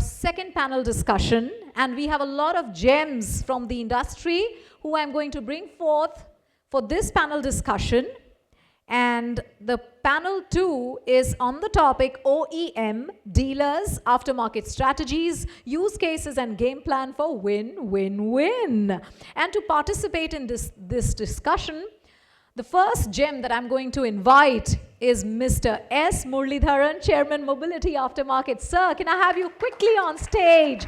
second panel discussion, and we have a lot of gems from the industry who I'm going to bring forth for this panel discussion. And the panel 2 is on the topic OEM, dealers, aftermarket strategies, use cases and game plan for win-win-win. And to participate in this discussion, the first gem that I'm going to invite is Mr. S. Muralidharan, Chairman Mobility Aftermarket. Sir, can I have you quickly on stage?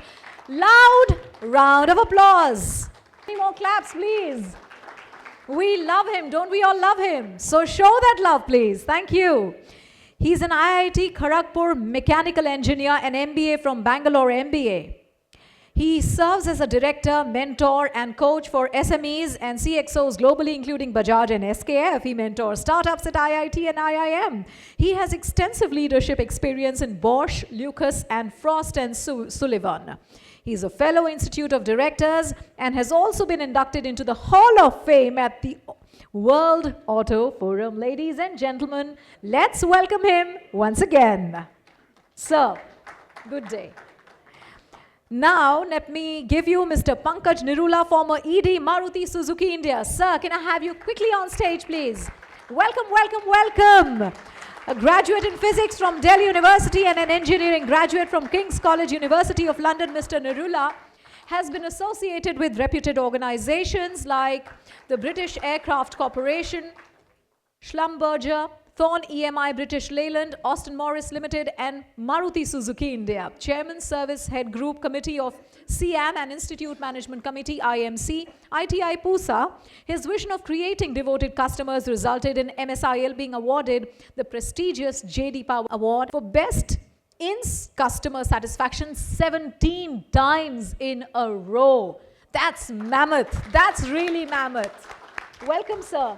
Loud round of applause. Any more claps, please? We love him. Don't we all love him? So show that love, please. Thank you. He's an IIT Kharagpur mechanical engineer and MBA from Bangalore MBA. He serves as a director, mentor, and coach for SMEs and CXOs globally, including Bajaj and SKF. He mentors startups at IIT and IIM. He has extensive leadership experience in Bosch, Lucas, and Frost and Sullivan. He's a fellow Institute of Directors and has also been inducted into the Hall of Fame at the World Auto Forum. Ladies and gentlemen, let's welcome him once again. Sir, good day. Now, let me give you Mr. Pankaj Narula, former ED, Maruti Suzuki India. Sir, can I have you quickly on stage, please? Welcome, welcome, welcome. A graduate in physics from Delhi University and an engineering graduate from King's College, University of London, Mr. Narula has been associated with reputed organizations like the British Aircraft Corporation, Schlumberger, Thorn EMI British Leyland, Austin Morris Limited, and Maruti Suzuki India. Chairman Service Head Group Committee of CIAM and Institute Management Committee IMC, ITI PUSA. His vision of creating devoted customers resulted in MSIL being awarded the prestigious J.D. Power Award for Best in Customer Satisfaction 17 times in a row. That's mammoth. That's really mammoth. Welcome, sir.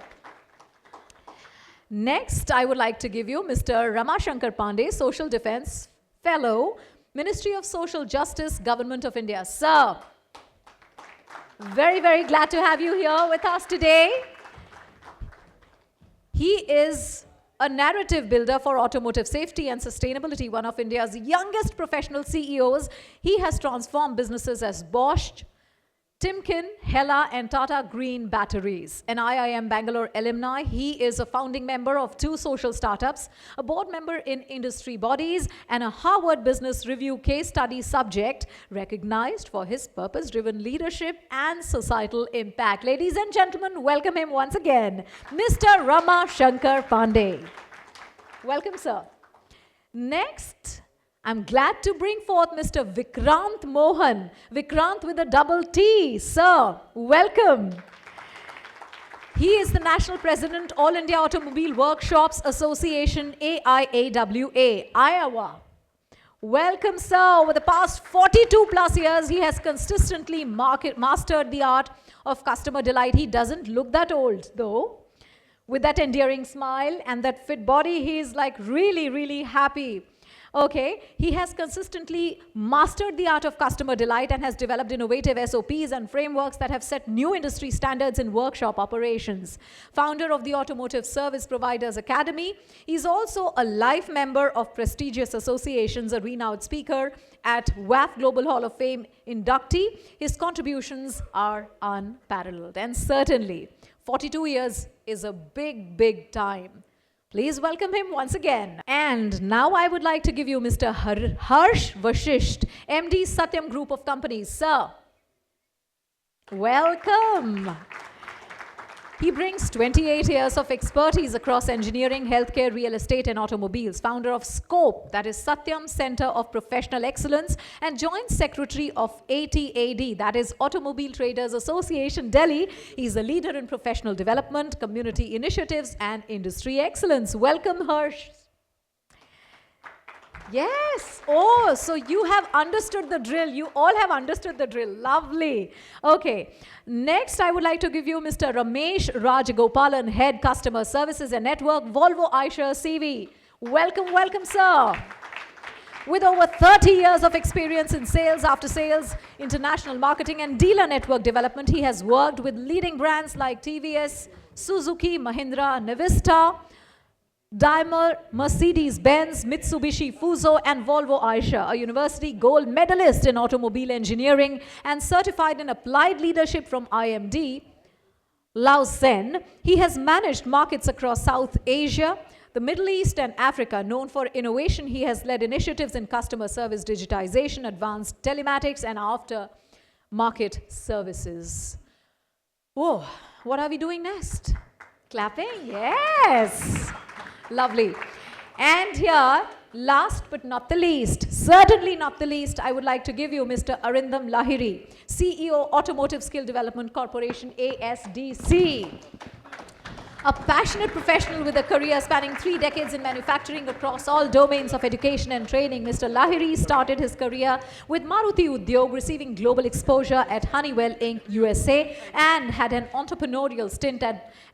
Next, I would like to give you Mr. Rama Shankar Pandey, Social Defense Fellow, Ministry of Social Justice, Government of India. Sir, very, very glad to have you here with us today. He is a narrative builder for automotive safety and sustainability, one of India's youngest professional CEOs. He has transformed businesses as Bosch, Timken, Hella, and Tata Green Batteries. An IIM Bangalore alumni, he is a founding member of 2 social startups, a board member in industry bodies, and a Harvard Business Review case study subject, recognized for his purpose-driven leadership and societal impact. Ladies and gentlemen, welcome him once again, Mr. Rama Shankar Pandey. Welcome, sir. Next, I'm glad to bring forth Mr. Vikrantt Mohan. Vikrantt with a double T. Sir, welcome. He is the National President, All India Automobile Workshops Association, AIAWA, IAWA. Welcome, sir. Over the past 42 plus years, he has consistently mastered the art of customer delight. He doesn't look that old, though. With that endearing smile and that fit body, he is like really, really happy. Okay, he has consistently mastered the art of customer delight and has developed innovative SOPs and frameworks that have set new industry standards in workshop operations. Founder of the Automotive Service Providers Academy, he's also a life member of prestigious associations, a renowned speaker at WAF Global Hall of Fame inductee. His contributions are unparalleled, and certainly 42 years is a big, big time. Please welcome him once again. And now I would like to give you Mr. Harsh Vashist, MD SATYAM Group of Companies. Sir, welcome. He brings 28 years of expertise across engineering, healthcare, real estate, and automobiles. Founder of SCOPE, that is SATYAM Center of Professional Excellence, and Joint Secretary of ATAD, that is Automobile Traders Association, Delhi. He's a leader in professional development, community initiatives, and industry excellence. Welcome, Harsh. Yes. Oh, so you have understood the drill. You all have understood the drill. Lovely. Okay. Next, I would like to give you Mr. Ramesh Rajagopalan, Head Customer Services and Network, Volvo Eicher CV. Welcome, welcome, sir. With over 30 years of experience in sales, after sales, international marketing, and dealer network development, he has worked with leading brands like TVS, Suzuki, Mahindra, Navista, Daimler, Mercedes-Benz, Mitsubishi Fuso, and Volvo Eicher, a university gold medalist in automobile engineering and certified in applied leadership from IMD, Lausanne. He has managed markets across South Asia, the Middle East, and Africa. Known for innovation, he has led initiatives in customer service digitization, advanced telematics, and after-market services. Whoa, what are we doing next? Clapping? Yes. Lovely. And here, last but not the least, certainly not the least, I would like to give you Mr. Arindam Lahiri, CEO, Automotive Skill Development Corporation, ASDC. A passionate professional with a career spanning 3 decades in manufacturing across all domains of education and training, Mr. Lahiri started his career with Maruti Udyog, receiving global exposure at Honeywell Inc. USA, and had an entrepreneurial stint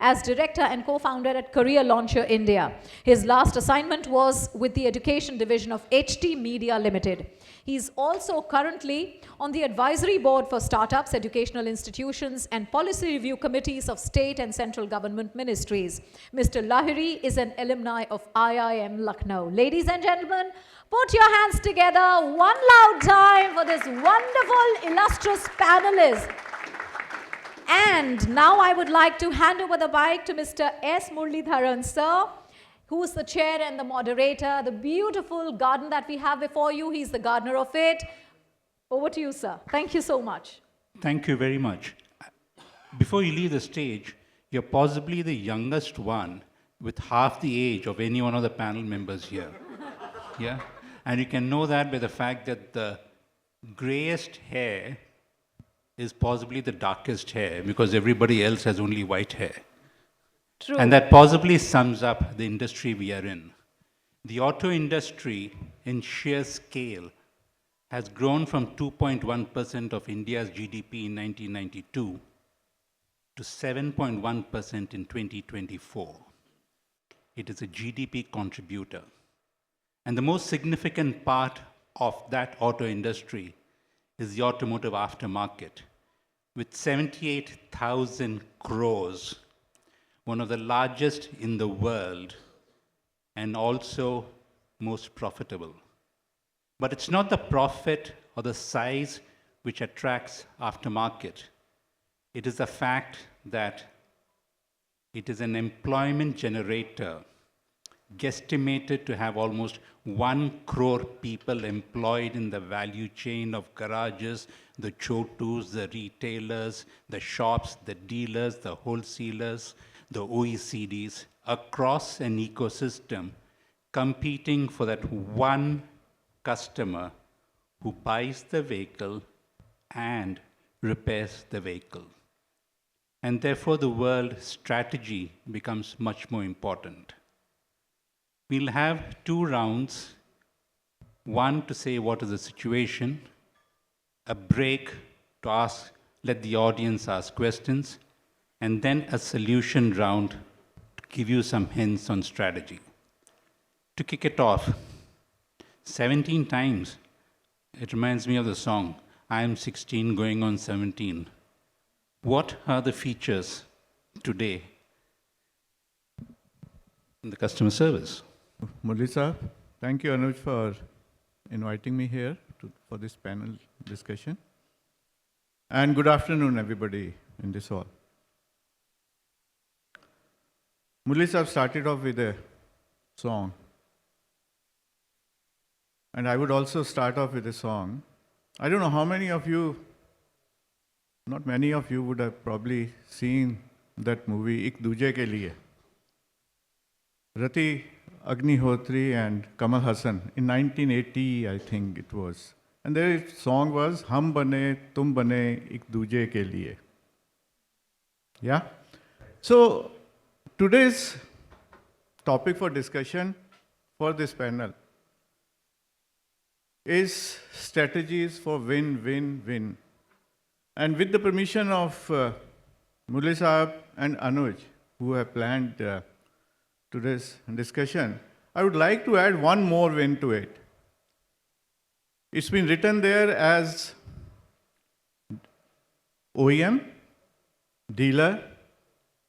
as director and co-founder at Career Launcher India. His last assignment was with the education division of HT Media Limited. He's also currently on the advisory board for startups, educational institutions, and policy review committees of state and central government ministries. Mr. Lahiri is an alumni of IIM Lucknow. Ladies and gentlemen, put your hands together one loud time for this wonderful, illustrious panelist. And now I would like to hand over the mic to Mr. S. Muralidharan, sir, who is the chair and the moderator. The beautiful garden that we have before you, he's the gardener of it. Over to you, sir. Thank you so much. Thank you very much. Before you leave the stage, you're possibly the youngest one with half the age of any one of the panel members here. Yeah? And you can know that by the fact that the grayest hair is possibly the darkest hair because everybody else has only white hair. True. And that possibly sums up the industry we are in. The auto industry in sheer scale has grown from 2.1% of India's GDP in 1992 to 7.1% in 2024. It is a GDP contributor. And the most significant part of that auto industry is the automotive aftermarket, with 78,000 crores, one of the largest in the world, and also most profitable. But it's not the profit or the size which attracts aftermarket. It is the fact that it is an employment generator, guesstimated to have almost 1 crore people employed in the value chain of garages, the chotus, the retailers, the shops, the dealers, the wholesalers, the OECDs, across an ecosystem, competing for that one customer who buys the vehicle and repairs the vehicle. And therefore, the world strategy becomes much more important. We'll have 2 rounds, one to say what is the situation, a break to ask, let the audience ask questions, and then a solution round to give you some hints on strategy. To kick it off, 17 times, it reminds me of the song, I am 16 going on 17. What are the features today in the customer service? Murali sir, thank you Anuj for inviting me here for this panel discussion. And good afternoon everybody in this hall. Murali sir started off with a song. And I would also start off with a song. I don't know how many of you, not many of you would have probably seen that movie, Ik Duje Ke Liye. Rati Agnihotri and Kamal Hassan in 1980, I think it was. And their song was Hum Bane, Tum Bane, Ik Duje Ke Liye. Yeah? So today's topic for discussion for this panel is strategies for win-win-win. And with the permission of Murali Sahab and Anuj, who have planned today's discussion, I would like to add one more win to it. It's been written there as OEM, dealer,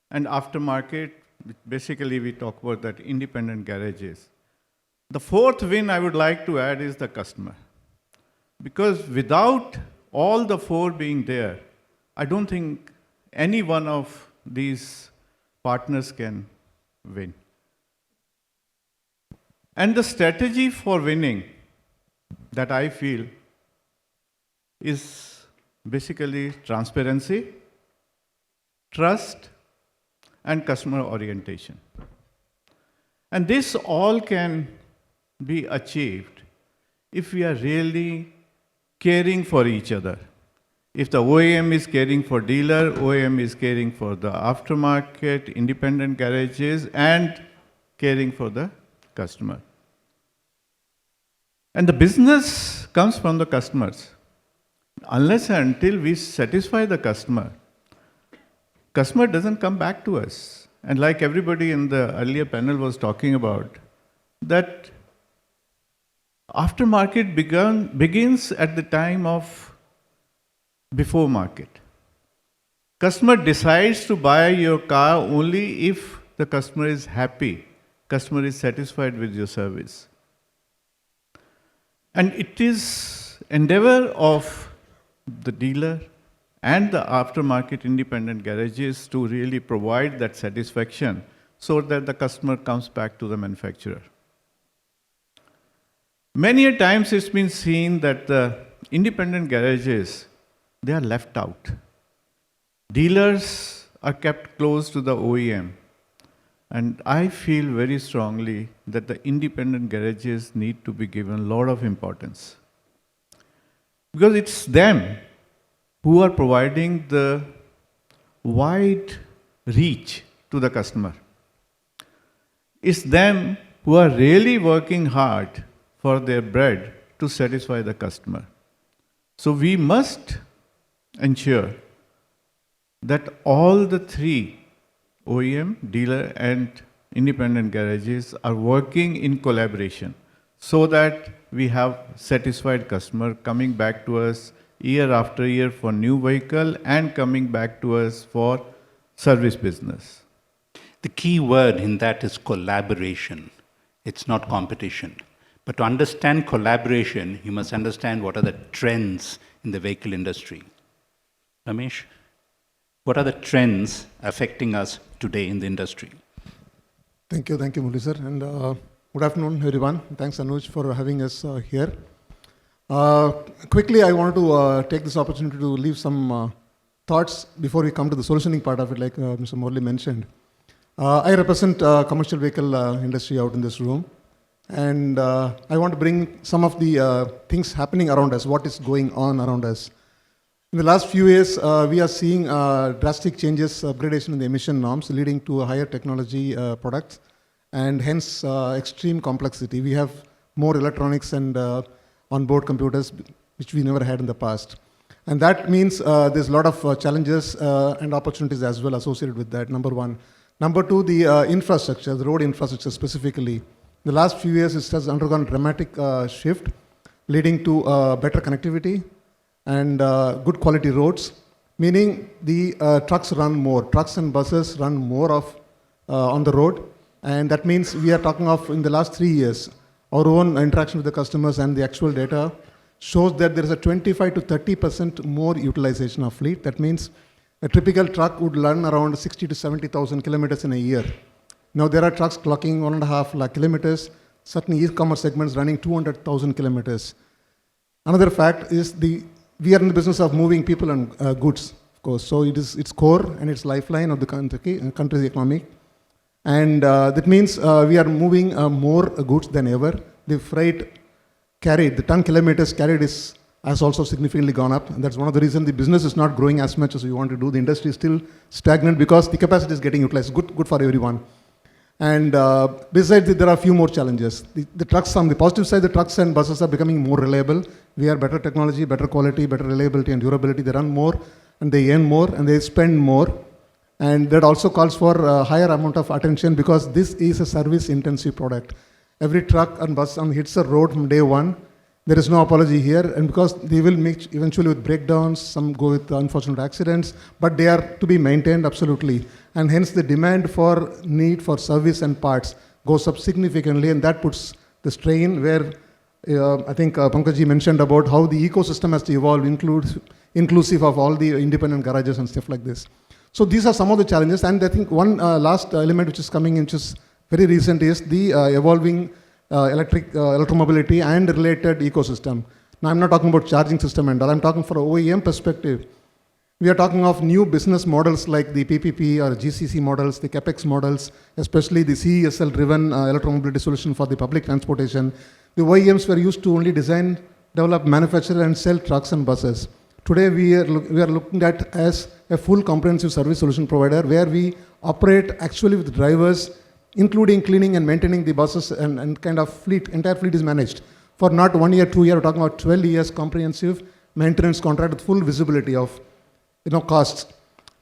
and aftermarket Basically, we talk about that independent garages. The fourth win I would like to add is the customer. Because without all the four being there, I don't think any one of these partners can win. And the strategy for winning that I feel is basically transparency, trust, and customer orientation. And this all can be achieved if we are really caring for each other. If the OEM is caring for dealer, OEM is caring for the aftermarket, independent garages, and caring for the customer. And the business comes from the customers. Unless and until we satisfy the customer doesn't come back to us. And like everybody in the earlier panel was talking about, that aftermarket begins at the time of before market. Customer decides to buy your car only if the customer is happy, customer is satisfied with your service. And it is endeavor of the dealer and the aftermarket independent garages to really provide that satisfaction so that the customer comes back to the manufacturer. Many a times it's been seen that the independent garages, they are left out. Dealers are kept close to the OEM. And I feel very strongly that the independent garages need to be given a lot of importance. Because it's them who are providing the wide reach to the customer. It's them who are really working hard for their bread to satisfy the customer. So we must ensure that all the three, OEM, dealer, and independent garages, are working in collaboration so that we have satisfied customer coming back to us year after year for new vehicle and coming back to us for service business. The key word in that is collaboration. It's not competition. But to understand collaboration, you must understand what are the trends in the vehicle industry. Ramesh, what are the trends affecting us today in the industry? Thank you, Murali sir. And good afternoon, everyone. Thanks, Anuj, for having us here. Quickly, I wanted to take this opportunity to leave some thoughts before we come to the solutioning part of it, like Mr. Murali mentioned. I represent commercial vehicle industry out in this room. And I want to bring some of the things happening around us, what is going on around us. In the last few years, we are seeing drastic changes, upgradation in the emission norms, leading to higher technology products, and hence extreme complexity. We have more electronics and onboard computers, which we never had in the past. And that means there's a lot of challenges and opportunities as well associated with that, number one. Number two, the infrastructure, the road infrastructure specifically. In the last few years, it has undergone dramatic shift, leading to better connectivity and good quality roads, meaning the trucks run more. Trucks and buses run more on the road. And that means we are talking of, in the last 3 years, our own interaction with the customers and the actual data shows that there is a 25 to 30% more utilization of fleet. That means a typical truck would run around 60 to 70,000 kilometers in a year. Now there are trucks clocking 1.5 lakh kilometers, certain e-commerce segments running 200,000 kilometers. Another fact is we are in the business of moving people and goods, of course. So it's core and it's lifeline of the country's economy. And that means we are moving more goods than ever. The freight carried, the ton kilometers carried has also significantly gone up. And that's one of the reasons the business is not growing as much as we want to do. The industry is still stagnant because the capacity is getting utilized. Good for everyone. And besides it, there are a few more challenges. The trucks, on the positive side, the trucks and buses are becoming more reliable. We have better technology, better quality, better reliability and durability. They run more and they earn more and they spend more. And that also calls for a higher amount of attention because this is a service-intensive product. Every truck and bus hits a road from day one. There is no apology here. And because they will make eventually with breakdowns, some go with unfortunate accidents, but they are to be maintained absolutely. and hence the demand for need for service and parts goes up significantly, and that puts the strain where I think Pankaj mentioned about how the ecosystem has to evolve, inclusive of all the independent garages and stuff like this. So these are some of the challenges, and I think one last element which is coming in, which is very recent, is the evolving electromobility and related ecosystem. Now I'm not talking about charging system and all, I'm talking from an OEM perspective. We are talking of new business models like the PPP or GCC models, the CAPEX models, especially the CESL-driven electromobility solution for the public transportation. The OEMs were used to only design, develop, manufacture, and sell trucks and buses. Today, we are looking at as a full comprehensive service solution provider where we operate actually with drivers, including cleaning and maintaining the buses, and kind of fleet, entire fleet is managed. For not 1 year, 2 year, we're talking about 12 years comprehensive maintenance contract with full visibility of costs.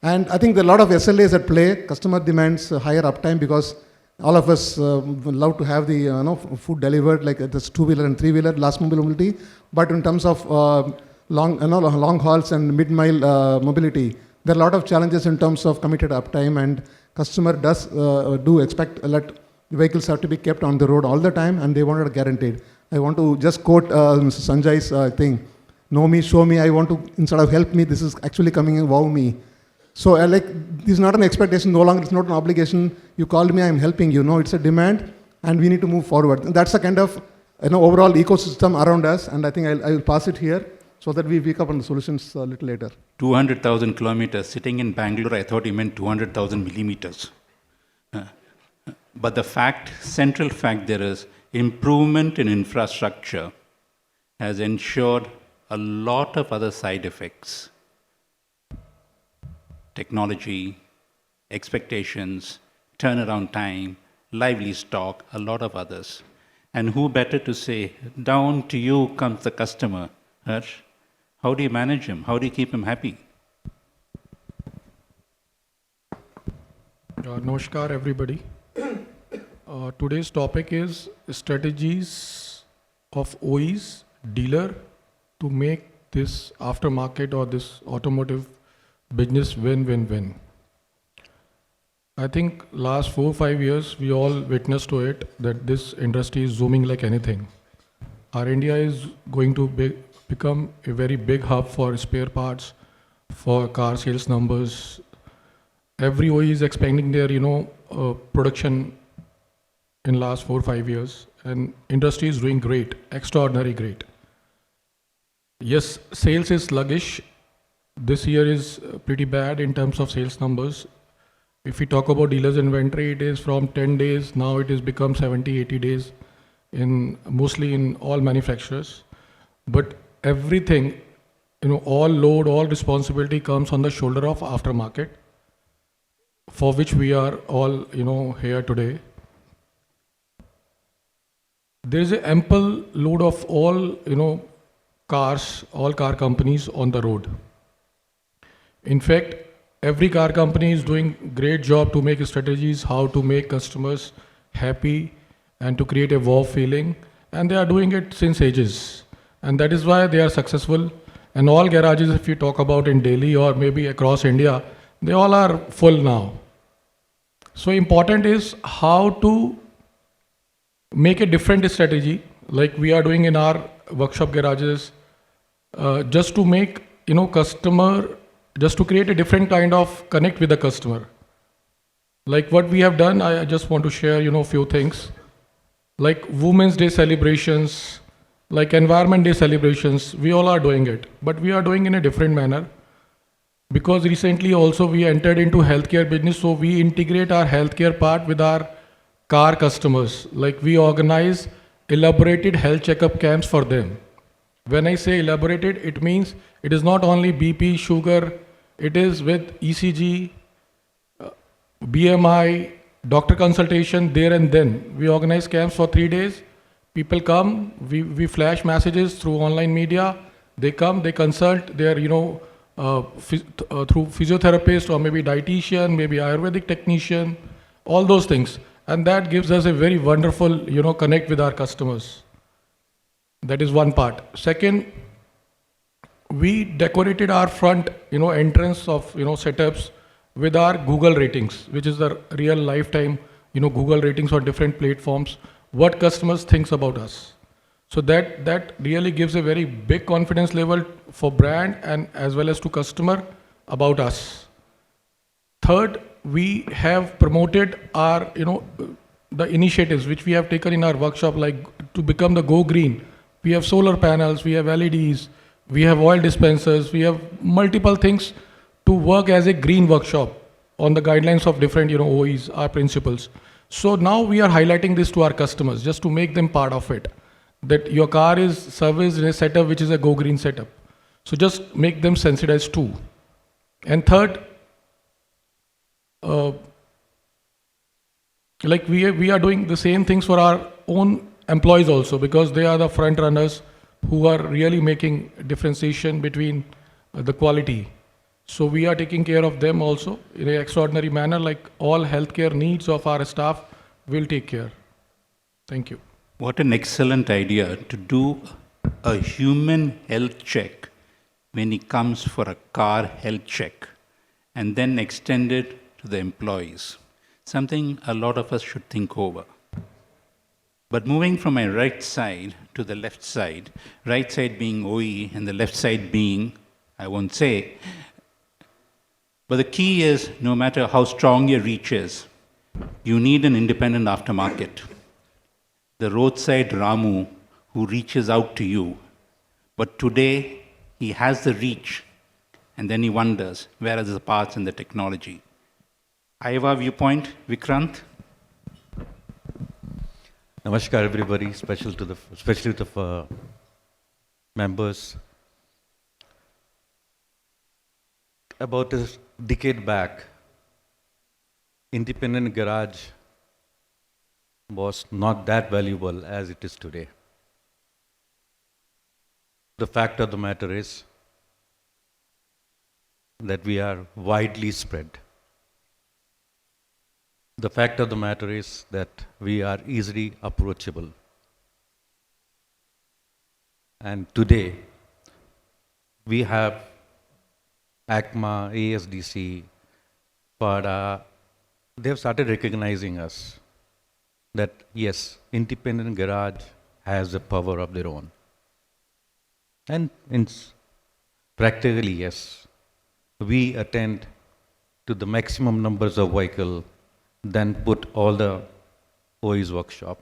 And I think there are a lot of SLAs at play. Customer demands higher uptime because all of us love to have the food delivered, like this two-wheeler and three-wheeler, last mile mobility. But in terms of long hauls and mid-mile mobility, there are a lot of challenges in terms of committed uptime, and customer do expect that vehicles have to be kept on the road all the time, and they want it guaranteed. I want to just quote Mr. Sanjay's thing. Know me, show me, I want to, instead of help me, this is actually coming in, wow me. So this is not an expectation, no longer, it's not an obligation. You called me, I'm helping you. No, it's a demand, and we need to move forward. And that's a kind of overall ecosystem around us, and I think I will pass it here so that we pick up on the solutions a little later. 200,000 kilometers. Sitting in Bangalore, I thought he meant 200,000 millimeters. But the central fact there is improvement in infrastructure has ensured a lot of other side effects. Technology, expectations, turnaround time, lively stock, a lot of others. And who better to say, down to you comes the customer. Harsh, how do you manage him? How do you keep him happy? Namaskar, everybody. Today's topic is strategies of OEs, dealer, to make this aftermarket or this automotive business win-win-win. I think last 4 or 5 years, we all witnessed to it that this industry is zooming like anything. Our India is going to become a very big hub for spare parts, for car sales numbers. Every OE is expanding their, production in last 4 or 5 years, and industry is doing great, extraordinary great. Yes, sales is sluggish. This year is pretty bad in terms of sales numbers. If we talk about dealers inventory, it is from 10 days, now it has become 70, 80 days, mostly in all manufacturers. But everything, all load, all responsibility comes on the shoulder of aftermarket, for which we are all, here today. There is an ample load of all, cars, all car companies on the road. In fact, every car company is doing great job to make strategies how to make customers happy and to create a wow feeling, and they are doing it since ages, and that is why they are successful. And all garages, if you talk about in Delhi or maybe across India, they all are full now. So important is how to make a different strategy, like we are doing in our workshop garages, just to make customer, just to create a different kind of connect with the customer. Like what we have done, I just want to share few things, like Women's Day celebrations, like Environment Day celebrations. We all are doing it, but we are doing in a different manner, because recently also we entered into healthcare business, so we integrate our healthcare part with our car customers. Like we organize elaborated health checkup camps for them. When I say elaborated, it means it is not only BP, sugar, it is with ECG, BMI, doctor consultation there and then. We organize camps for 3 days. People come, we flash messages through online media. They come, they consult their, through physiotherapist or maybe dietitian, maybe Ayurvedic technician, all those things. And that gives us a very wonderful, connect with our customers. That is one part. Second, we decorated our front, entrance of, setups with our Google ratings, which is the real lifetime, Google ratings on different platforms, what customers thinks about us. So that really gives a very big confidence level for brand and as well as to customer about us. Third, we have promoted our, the initiatives which we have taken in our workshop, like to become the Go Green. We have solar panels, we have LEDs, we have oil dispensers, we have multiple things to work as a green workshop on the guidelines of different, OEs, our principles. So now we are highlighting this to our customers just to make them part of it, that your car is serviced in a setup which is a Go Green setup. So just make them sensitized too. And third, like we are doing the same things for our own employees also, because they are the front runners who are really making differentiation between the quality. So we are taking care of them also in an extraordinary manner, like all healthcare needs of our staff will take care. Thank you. What an excellent idea to do a human health check when he comes for a car health check and then extend it to the employees. Something a lot of us should think over. But moving from my right side to the left side, right side being OE and the left side being, I won't say, but the key is no matter how strong your reach is, you need an independent aftermarket. The roadside Ramu who reaches out to you, but today he has the reach and then he wonders, where are the parts and the technology? AIAWA viewpoint, Vikrantt. Namaskar everybody, especially to the members. About a decade back, independent garage was not that valuable as it is today. The fact of the matter is that we are widely spread. The fact of the matter is that we are easily approachable. And today, we have ACMA, ASDC, PADA, they have started recognizing us that yes, independent garage has a power of their own. And practically, yes, we attend to the maximum numbers of vehicle, then put all the OE's workshop.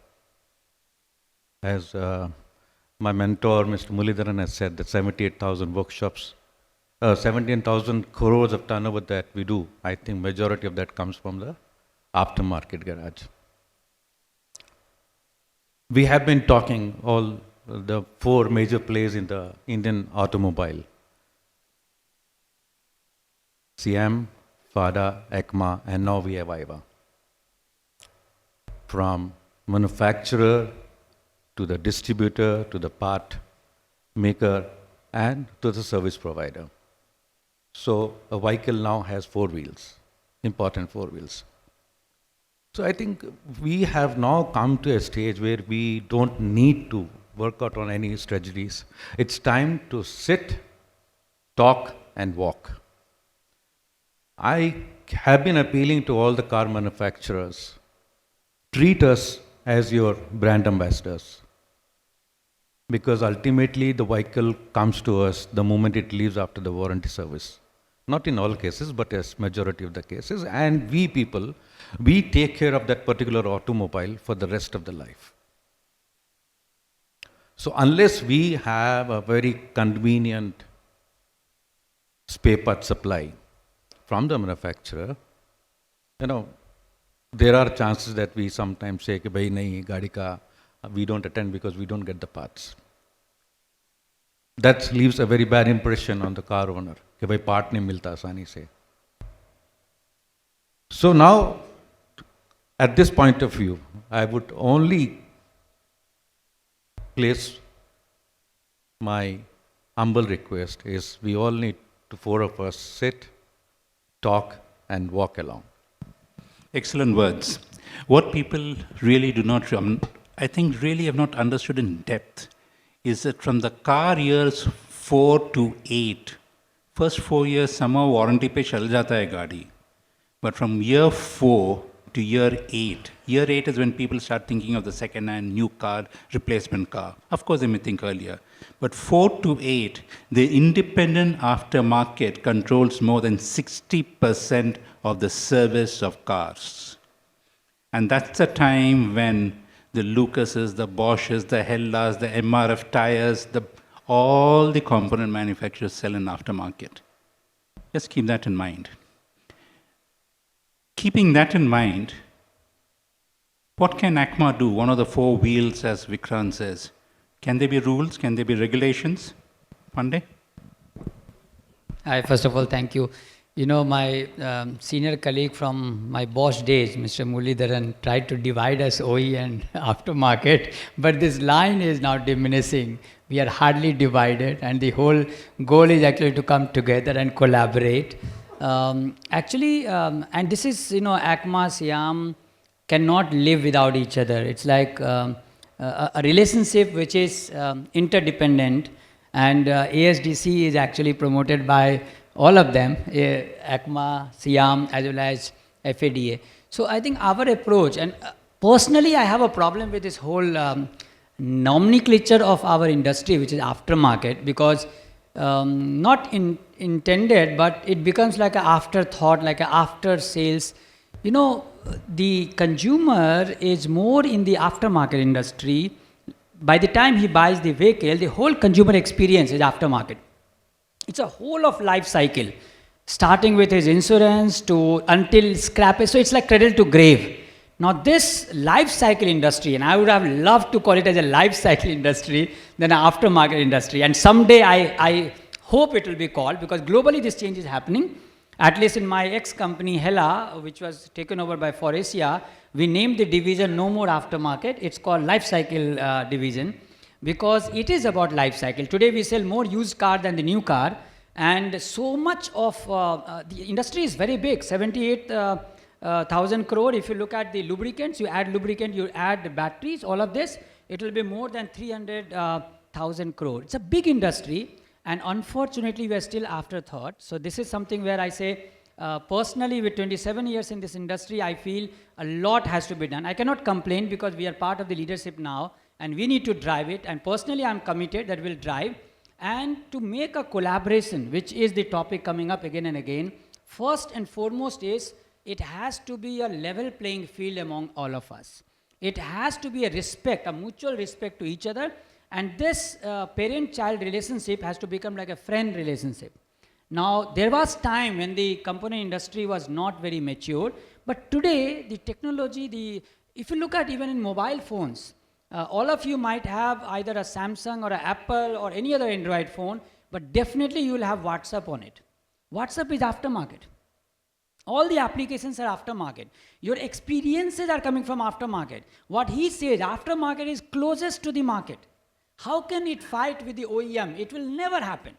As my mentor, Mr. Muralidharan, has said, that 78,000 workshops, 17,000 crores of turnover that we do, I think majority of that comes from the aftermarket garage. We have been talking all the four major players in the Indian automobile. SATYAM, FADA, ACMA, and now we have AIAWA. From manufacturer to the distributor to the part maker and to the service provider. So a vehicle now has four wheels, important four wheels. So I think we have now come to a stage where we don't need to work out on any strategies. It's time to sit, talk, and walk. I have been appealing to all the car manufacturers. Treat us as your brand ambassadors. Because ultimately the vehicle comes to us the moment it leaves after the warranty service. Not in all cases, but as majority of the cases. And we people, we take care of that particular automobile for the rest of the life. So unless we have a very convenient spare part supply from the manufacturer, there are chances that we sometimes say, कि भाई नहीं गाड़ी का we don't attend because we don't get the parts. That leaves a very bad impression on the car owner, कि भाई part नहीं मिलता आसानी से. So now, at this point of view, I would only place my humble request is we all need to, four of us, sit, talk, and walk along. Excellent words. What people really do not, I think really have not understood in depth is that from the car years 4 to 8, first 4 years somehow warranty pe chal jata hai gaadi. But from year 4 to year 8 is when people start thinking of the second-hand new car, replacement car. Of course, they may think earlier. But 4 to 8, the independent aftermarket controls more than 60% of the service of cars. And that's the time when the Lucases, the Bosches, the Hellas, the MRF tires, all the component manufacturers sell in aftermarket. Just keep that in mind. Keeping that in mind, what can ACMA do? One of the 4 wheels, as Vikrantt says. Can there be rules? Can there be regulations? Pandey? Hi, first of all, thank you. You know, my senior colleague from my Bosch days, Mr. Muralidharan, tried to divide us OE and aftermarket, but this line is now diminishing. We are hardly divided, and the whole goal is actually to come together and collaborate. And this is, you know, ACMA, SATYAM cannot live without each other. It's like a relationship which is interdependent, and ASDC is actually promoted by all of them, ACMA, SATYAM, as well as FADA. So I think our approach, and personally I have a problem with this whole nomenclature of our industry, which is aftermarket, because not intended, but it becomes like an afterthought, like an after sales. You know, the consumer is more in the aftermarket industry. By the time he buys the vehicle, the whole consumer experience is aftermarket. It's a whole of life cycle, starting with his insurance to until scrappage. So it's like cradle to grave. Now this life cycle industry, and I would have loved to call it as a life cycle industry than an aftermarket industry. And someday I hope it will be called, because globally this change is happening. At least in my ex-company Hella, which was taken over by Foresia, we named the division No More Aftermarket. It's called Life Cycle Division, because it is about life cycle. Today we sell more used car than the new car, and so much of the industry is very big, 78,000 crore. If you look at the lubricants, you add lubricant, you add batteries, all of this, it will be more than 300,000 crore. It's a big industry, and unfortunately we are still afterthought. So this is something where I say, personally with 27 years in this industry, I feel a lot has to be done. I cannot complain because we are part of the leadership now, and we need to drive it, and personally I'm committed that we'll drive, and to make a collaboration, which is the topic coming up again and again. First and foremost is, it has to be a level playing field among all of us. It has to be a respect, a mutual respect to each other, and this parent-child relationship has to become like a friend relationship. Now, there was time when the component industry was not very mature, but today the technology, if you look at even in mobile phones, all of you might have either a Samsung or an Apple or any other Android phone, but definitely you will have WhatsApp on it. WhatsApp is aftermarket. All the applications are aftermarket. Your experiences are coming from aftermarket. What he says, aftermarket is closest to the market. How can it fight with the OEM? It will never happen.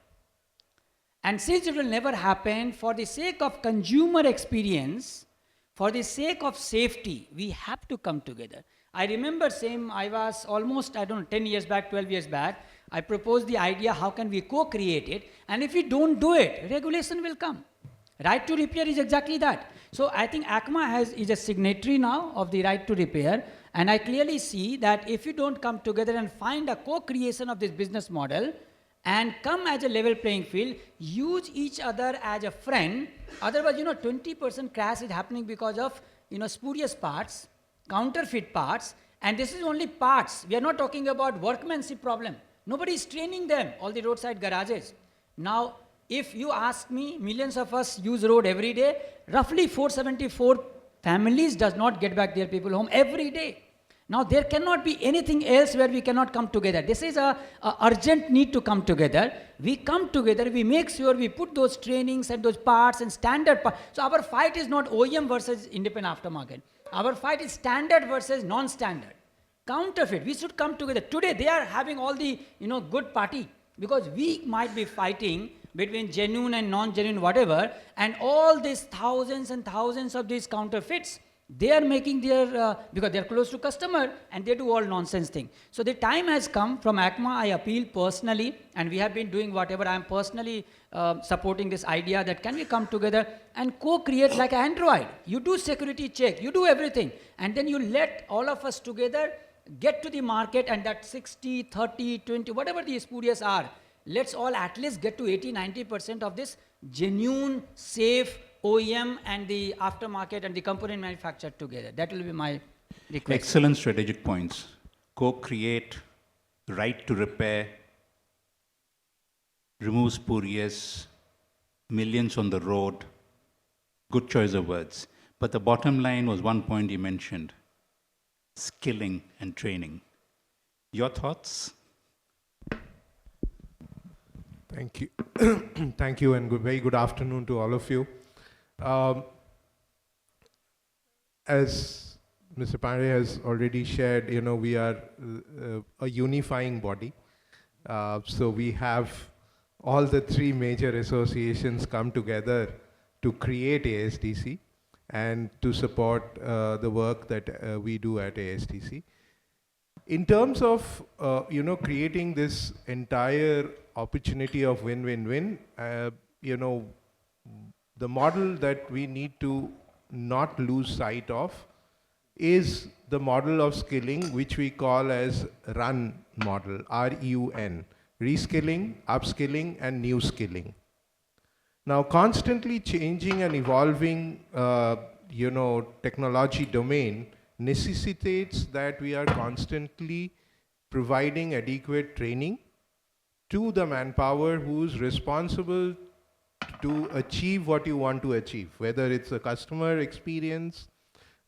And since it will never happen, for the sake of consumer experience, for the sake of safety, we have to come together. I remember same IVASS almost, 10 years back, 12 years back, I proposed the idea, how can we co-create it? And if we don't do it, regulation will come. Right to repair is exactly that. So I think ACMA is a signatory now of the right to repair. And I clearly see that if you don't come together and find a co-creation of this business model and come as a level playing field, use each other as a friend. Otherwise, 20% crash is happening because of, spurious parts, counterfeit parts, and this is only parts. We are not talking about workmanship problem. Nobody is training them, all the roadside garages. Now, if you ask me, millions of us use road every day, roughly 474 families does not get back their people home every day. Now, there cannot be anything else where we cannot come together. This is a urgent need to come together. We come together, we make sure we put those trainings and those parts and standard parts. So our fight is not OEM versus independent aftermarket. Our fight is standard versus non-standard. Counterfeit, we should come together. Today, they are having all the, good party, because we might be fighting between genuine and non-genuine, whatever, and all these thousands and thousands of these counterfeits They are making their, because they are close to customer and they do all nonsense thing. So the time has come from ACMA, I appeal personally, and we have been doing whatever. I am personally supporting this idea that can we come together and co-create like Android. You do security check, you do everything, and then you let all of us together get to the market, and that 60, 30, 20, whatever the spurious are, let's all at least get to 80, 90% of this genuine, safe OEM and the aftermarket and the component manufactured together. That will be my request. Excellent strategic points. Co-create, right to repair, remove spurious, millions on the road. Good choice of words. But the bottom line was one point you mentioned, skilling and training. Your thoughts? Thank you. Thank you, and very good afternoon to all of you. As Mr. Pandey has already shared, we are a unifying body. So we have all the three major associations come together to create ASDC and to support the work that we do at ASDC. In terms of creating this entire opportunity of win-win-win, the model that we need to not lose sight of is the model of skilling, which we call as RUN model, R-U-N, reskilling, upskilling, and new skilling. Now, constantly changing and evolving, technology domain necessitates that we are constantly providing adequate training to the manpower who's responsible to achieve what you want to achieve, whether it's a customer experience,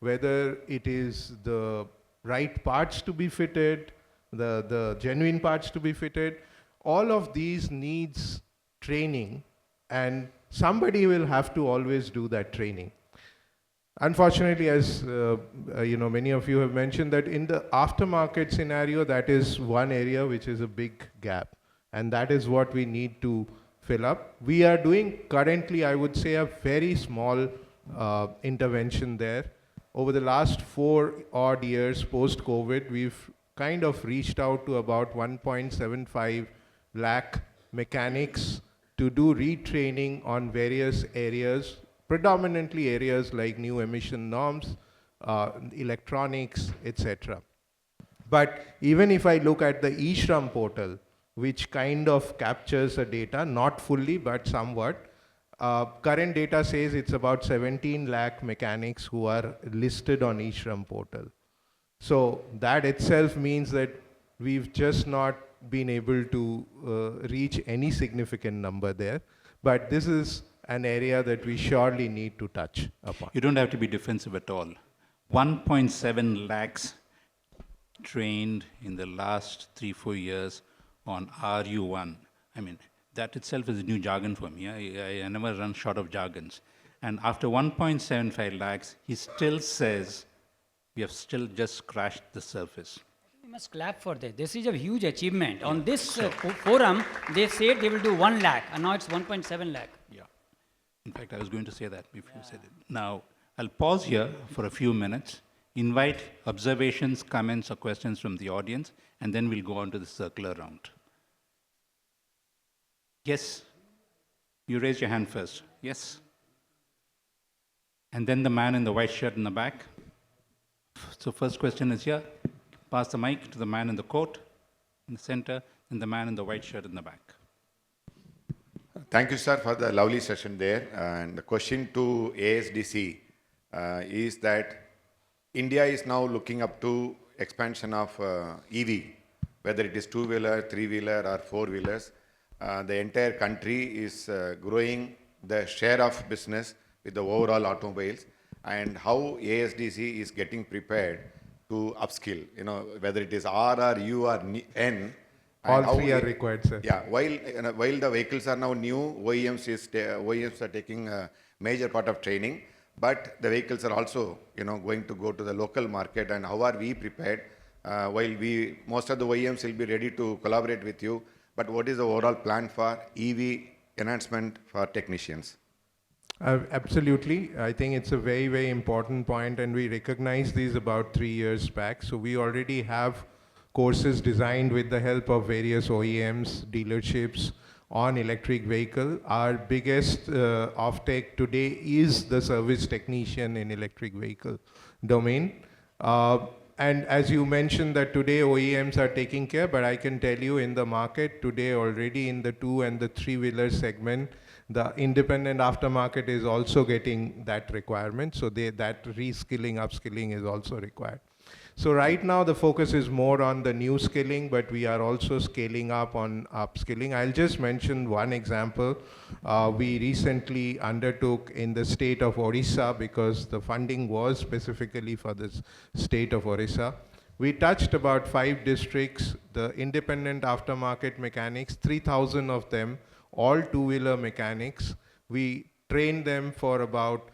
whether it is the right parts to be fitted, the genuine parts to be fitted. All of these needs training, and somebody will have to always do that training. Unfortunately, as many of you have mentioned, that in the aftermarket scenario, that is one area which is a big gap, and that is what we need to fill up. We are doing currently, I would say, a very small intervention there. Over the last 4 odd years post-COVID, we've kind of reached out to about 1.75 lakh mechanics to do retraining on various areas, predominantly areas like new emission norms, electronics, etc. But even if I look at the eShram portal, which kind of captures the data, not fully, but somewhat, current data says it's about 17 lakh mechanics who are listed on eShram portal. So that itself means that we've just not been able to reach any significant number there. But this is an area that we surely need to touch upon. You don't have to be defensive at all. 1.7 lakhs trained in the last 3-4 years on RU1. I mean, that itself is a new jargon for me. I never run short of jargons. And after 1.75 lakhs, he still says we have still just scratched the surface. We must clap for this. This is a huge achievement. Yeah. On this forum, they said they will do 1 lakh, and now it's 1.7 lakh. Yeah. In fact, I was going to say that if you said it. Now, I'll pause here for a few minutes, invite observations, comments, or questions from the audience, and then we'll go on to the circular round. Yes? You raise your hand first. Yes? And then the man in the white shirt in the back. So first question is here. Pass the mic to the man in the coat in the center, and the man in the white shirt in the back. Thank you, sir, for the lovely session there. And the question to ASDC is that India is now looking up to expansion of EV, whether it is two-wheeler, three-wheeler, or four-wheelers. The entire country is growing the share of business with the overall automobiles, and how ASDC is getting prepared to upskill, whether it is R or U or N. All three are required, sir. Yeah, while the vehicles are now new, OEMs are taking a major part of training, but the vehicles are also, going to go to the local market, and how are we prepared? While most of the OEMs will be ready to collaborate with you, but what is the overall plan for EV enhancement for technicians? Absolutely. I think it's a very, very important point, and we recognized these about 3 years back. So we already have courses designed with the help of various OEMs, dealerships on electric vehicle. Our biggest offtake today is the service technician in electric vehicle domain. And as you mentioned that today OEMs are taking care, but I can tell you in the market today already in the 2 and the 3-wheeler segment, the independent aftermarket is also getting that requirement. So that reskilling, upskilling is also required. So right now the focus is more on the new skilling, but we are also scaling up on upskilling. I'll just mention one example. We recently undertook in the state of Orissa, because the funding was specifically for this state of Orissa. We touched about 5 districts, the independent aftermarket mechanics, 3,000 of them, all 2-wheeler mechanics. We trained them for about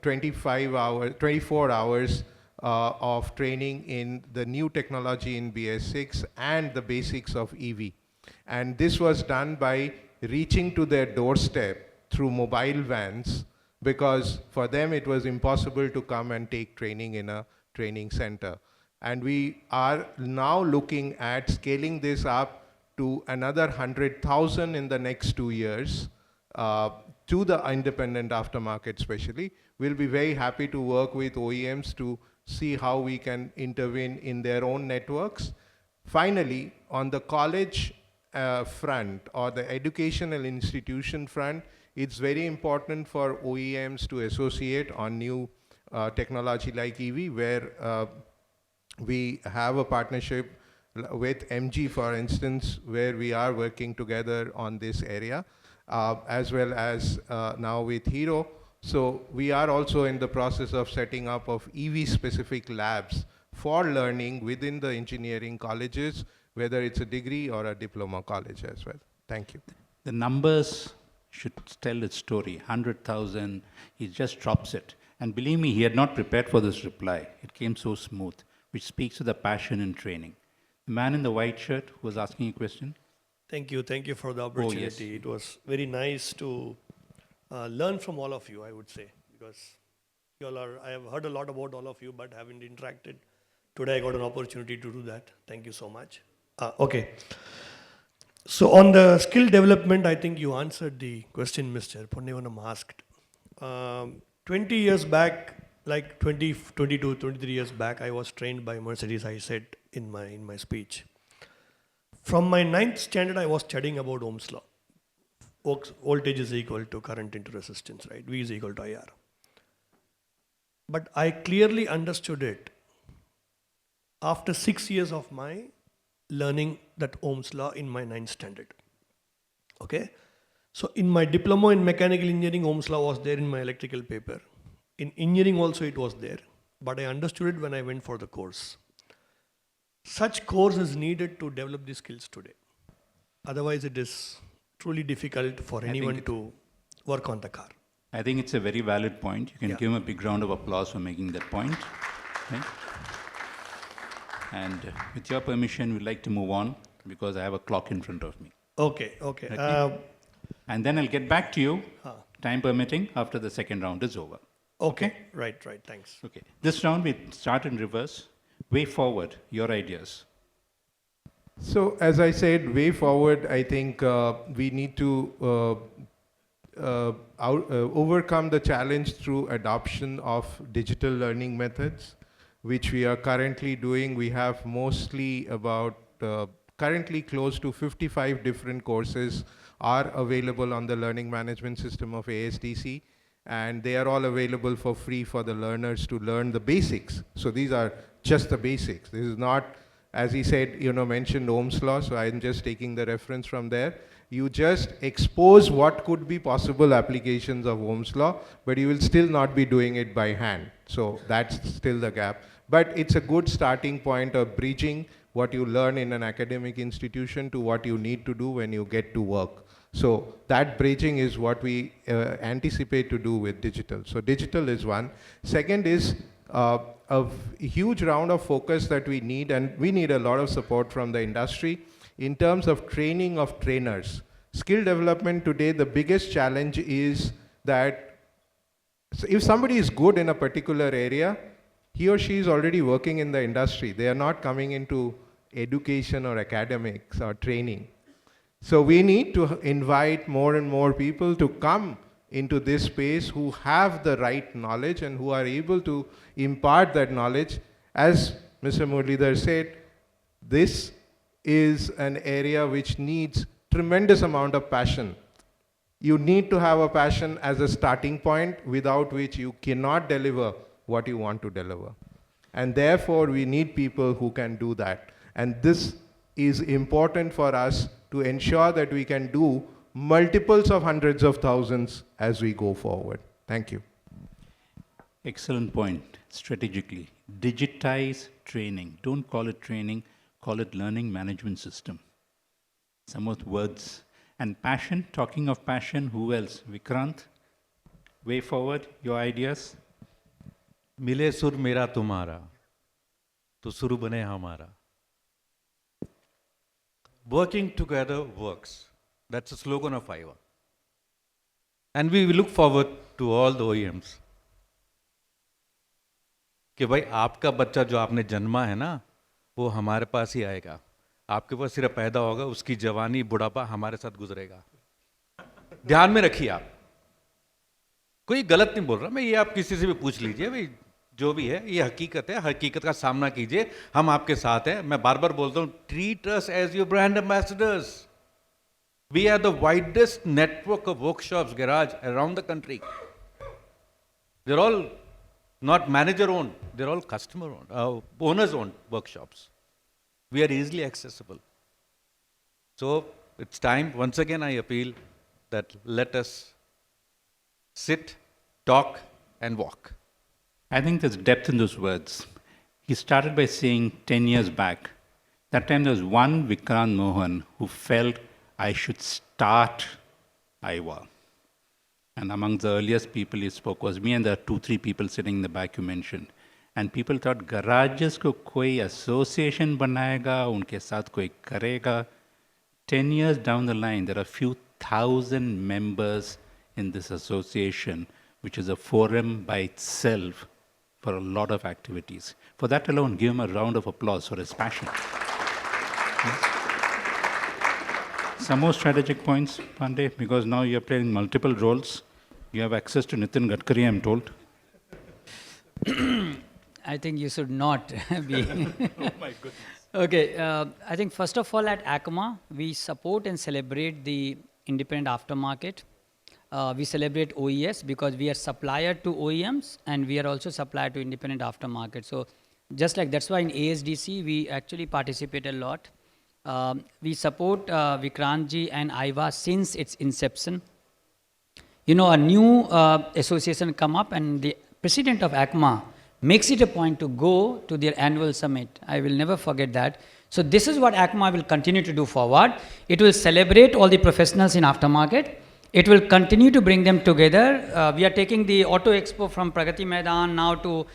24 hours of training in the new technology in BS6 and the basics of EV. And this was done by reaching to their doorstep through mobile vans, because for them it was impossible to come and take training in a training center. And we are now looking at scaling this up to another 100,000 in the next 2 years, to the independent aftermarket especially. We'll be very happy to work with OEMs to see how we can intervene in their own networks. Finally, on the college front or the educational institution front, it's very important for OEMs to associate on new technology like EV, where we have a partnership with MG, for instance, where we are working together on this area, as well as now with Hero. So we are also in the process of setting up of EV-specific labs for learning within the engineering colleges, whether it's a degree or a diploma college as well. Thank you. The numbers should tell its story. 100,000, he just drops it. And believe me, he had not prepared for this reply. It came so smooth, which speaks to the passion in training. The man in the white shirt who was asking a question. Thank you for the opportunity. Oh, yes. It was very nice to learn from all of you, I would say, because I have heard a lot about all of you, but haven't interacted. Today I got an opportunity to do that. Thank you so much. Okay. So on the skill development, I think you answered the question Mr. Ponnivanam asked. 20 years back, like 22, 23 years back, I was trained by Mercedes, I said in my speech. From my 9th standard, I was studying about Ohm's law. Voltage is equal to current into resistance, right? V is equal to IR. But I clearly understood it after 6 years of my learning that Ohm's law in my 9th standard. Okay? So in my diploma in mechanical engineering, Ohm's law was there in my electrical paper. In engineering also it was there, but I understood it when I went for the course. Such course is needed to develop these skills today. Otherwise it is truly difficult for anyone to work on the car. I think it's a very valid point. You can give him a big round of applause for making that point. Okay? And with your permission, we'd like to move on because I have a clock in front of me. Okay. And then I'll get back to you, time permitting, after the second round is over. Okay. Right. Thanks. Okay. This round we start in reverse. Way forward, your ideas. So as I said, way forward, I think we need to overcome the challenge through adoption of digital learning methods, which we are currently doing. We have mostly about, currently close to 55 different courses are available on the learning management system of ASDC, and they are all available for free for the learners to learn the basics. So these are just the basics. This is not, as he said, mentioned Ohm's law, so I'm just taking the reference from there. You just expose what could be possible applications of Ohm's law, but you will still not be doing it by hand. So that's still the gap. But it's a good starting point of bridging what you learn in an academic institution to what you need to do when you get to work. So that bridging is what we anticipate to do with digital. So digital is one. Second is a huge round of focus that we need, and we need a lot of support from the industry in terms of training of trainers. Skill development today, the biggest challenge is that if somebody is good in a particular area, he or she is already working in the industry. They are not coming into education or academics or training. So we need to invite more and more people to come into this space who have the right knowledge and who are able to impart that knowledge. As Mr. Muralidharan said, this is an area which needs tremendous amount of passion. You need to have a passion as a starting point, without which you cannot deliver what you want to deliver. And therefore, we need people who can do that. And this is important for us to ensure that we can do multiples of hundreds of thousands as we go forward. Thank you. Excellent point, strategically. Digitize training. Don't call it training, call it learning management system. Some of the words. And passion, talking of passion, who else? Vikrantt, way forward, your ideas? मिले सुर मेरा तुम्हारा तो सुर बने हमारा. Working together works. That's the slogan of IVASS. And we look forward to all the OEMs. कि भाई आपका बच्चा जो आपने जन्मा है ना, वो हमारे पास ही आएगा. आपके पास सिर्फ पैदा होगा, उसकी जवानी बुढ़ापा हमारे साथ गुजरेगा. ध्यान में रखिए आप. कोई गलत नहीं बोल रहा मैं, ये आप किसी से भी पूछ लीजिए भाई, जो भी है ये हकीकत है, हकीकत का सामना कीजिए, हम आपके साथ हैं. मैं बार बार बोलता हूँ, treat us as your brand ambassadors. We are the widest network of workshops garage around the country. They are all not manager owned, they're all customer owned, owners owned workshops. We are easily accessible. So it's time, once again I appeal that let us sit, talk and walk. I think there's depth in those words. He started by saying 10 years back, that time there was one Vikrantt Mohan who felt I should start AIAWA. And among the earliest people he spoke was me, and there are 2-3 people sitting in the back you mentioned. And people thought garages ko koi association banayega, unke saath koi karega. 10 years down the line, there are a few thousand members in this association, which is a forum by itself for a lot of activities. For that alone, give him a round of applause for his passion. Yes. Some more strategic points, Pandey, because now you're playing multiple roles. You have access to Nitin Gadkari, I'm told. I think you should not be. Oh my goodness. Okay, I think first of all at AIAWA, we support and celebrate the independent aftermarket. We celebrate OES because we are supplier to OEMs and we are also supplier to independent aftermarket. So just like that's why in ASDC, we actually participate a lot. We support Vikrantt ji and IVASS since its inception. You know, a new association come up and the president of AIAWA makes it a point to go to their annual summit. I will never forget that. So this is what AIAWA will continue to do forward. It will celebrate all the professionals in aftermarket. It will continue to bring them together. We are taking the Auto Expo from Pragati Maidan now to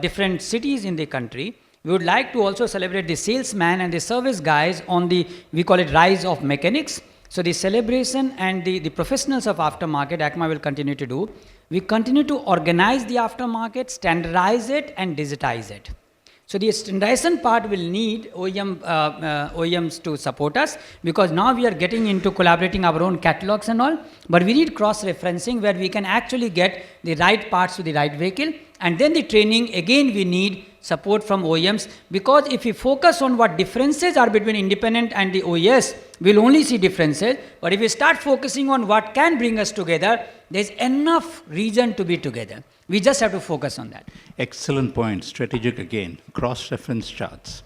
different cities in the country. We would like to also celebrate the salesman and the service guys on the, we call it rise of mechanics. So the celebration and the professionals of aftermarket, AIAWA will continue to do. We continue to organize the aftermarket, standardize it and digitize it. So the standardization part will need OEMs to support us because now we are getting into collaborating our own catalogs and all, but we need cross-referencing where we can actually get the right parts to the right vehicle. And then the training, again we need support from OEMs because if we focus on what differences are between independent and the OES, we'll only see differences. But if we start focusing on what can bring us together, there's enough reason to be together. We just have to focus on that. Excellent point. Strategic again. Cross-reference charts.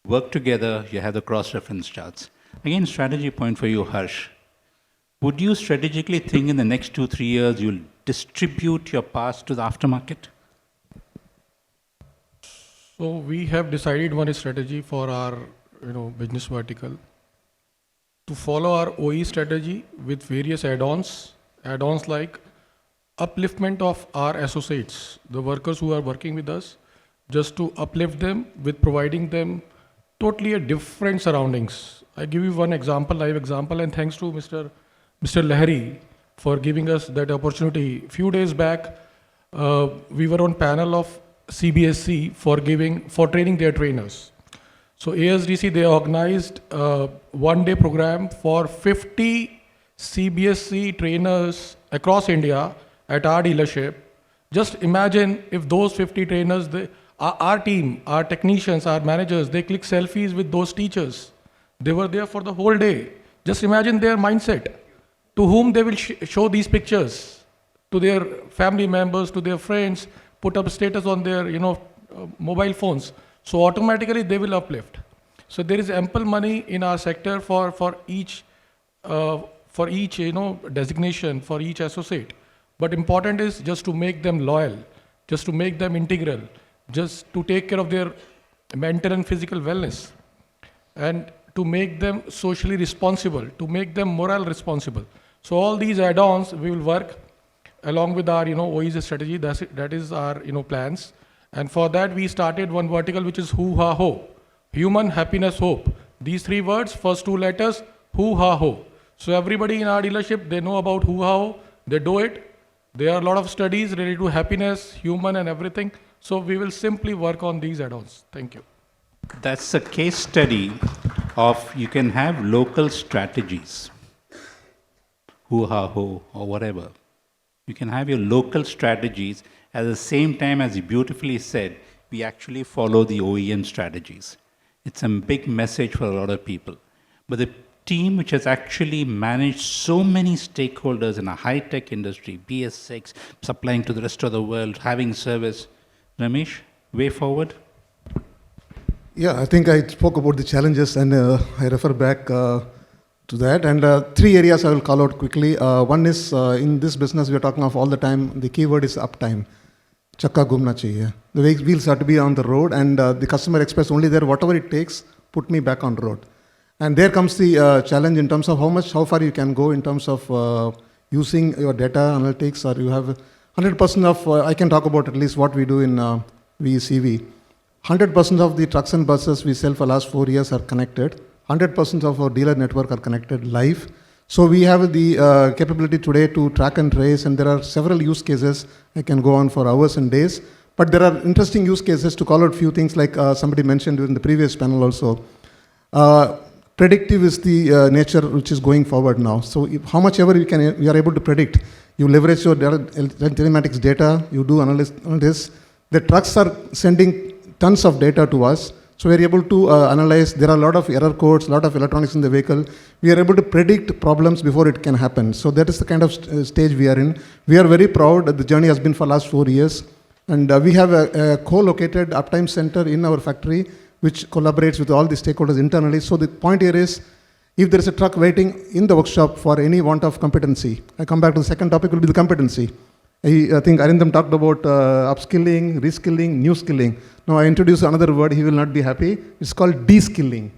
Work together, you have the cross-reference charts. Again, strategy point for you, Harsh. Would you strategically think in the next 2-3 years you'll distribute your parts to the aftermarket? So we have decided one strategy for our business vertical to follow our OE strategy with various add-ons like upliftment of our associates, the workers who are working with us, just to uplift them with providing them totally a different surroundings. I give you one example, live example, and thanks to Mr. Lahiri, for giving us that opportunity. Few days back, we were on panel of CBSC for training their trainers. So ASDC, they organized a one-day program for 50 CBSC trainers across India at our dealership. Just imagine if those 50 trainers, our team, our technicians, our managers, they click selfies with those teachers. They were there for the whole day. Just imagine their mindset. To whom they will show these pictures? To their family members, to their friends, put up status on their mobile phones. So automatically they will uplift. So there is ample money in our sector for each designation, for each associate. But important is just to make them loyal, just to make them integral, just to take care of their mental and physical wellness, and to make them socially responsible, to make them moral responsible. So all these add-ons, we will work along with our OEM strategy. That is our plans. And for that, we started one vertical, which is Who Ha Ho, human, happiness, hope. These three words, first two letters, Who Ha Ho. So everybody in our dealership, they know about Who Ha Ho, they do it. There are a lot of studies related to happiness, human and everything. So we will simply work on these add-ons. Thank you. That's a case study of you can have local strategies, Who Ha Ho or whatever. You can have your local strategies. At the same time, as you beautifully said, we actually follow the OEM strategies. It's a big message for a lot of people. But the team which has actually managed so many stakeholders in a high-tech industry, BS6, supplying to the rest of the world, having service. Ramesh, way forward? Yeah, I think I spoke about the challenges and I refer back to that. And three areas I will call out quickly. One is in this business we are talking of all the time, the keyword is uptime. Chakka ghumna chahiye. The wheels have to be on the road and the customer expects only there, whatever it takes, put me back on the road. And there comes the challenge in terms of how far you can go in terms of using your data analytics, or you have 100% of, I can talk about at least what we do in VECV. 100% of the trucks and buses we sell for the last 4 years are connected. 100% of our dealer network are connected live. So we have the capability today to track and trace, and there are several use cases. I can go on for hours and days. But there are interesting use cases to call out few things like somebody mentioned in the previous panel also. Predictive is the nature which is going forward now. So how much ever we are able to predict, you leverage your telematics data, you do analysis. The trucks are sending tons of data to us. So we are able to analyze. There are a lot of error codes, a lot of electronics in the vehicle. We are able to predict problems before it can happen. So that is the kind of stage we are in. We are very proud that the journey has been for the last 4 years. And we have a co-located uptime center in our factory, which collaborates with all the stakeholders internally. So the point here is, if there is a truck waiting in the workshop for any want of competency, I come back to the second topic, will be the competency. I think Arindam talked about upskilling, reskilling, new skilling. Now I introduce another word, he will not be happy. It's called de-skilling.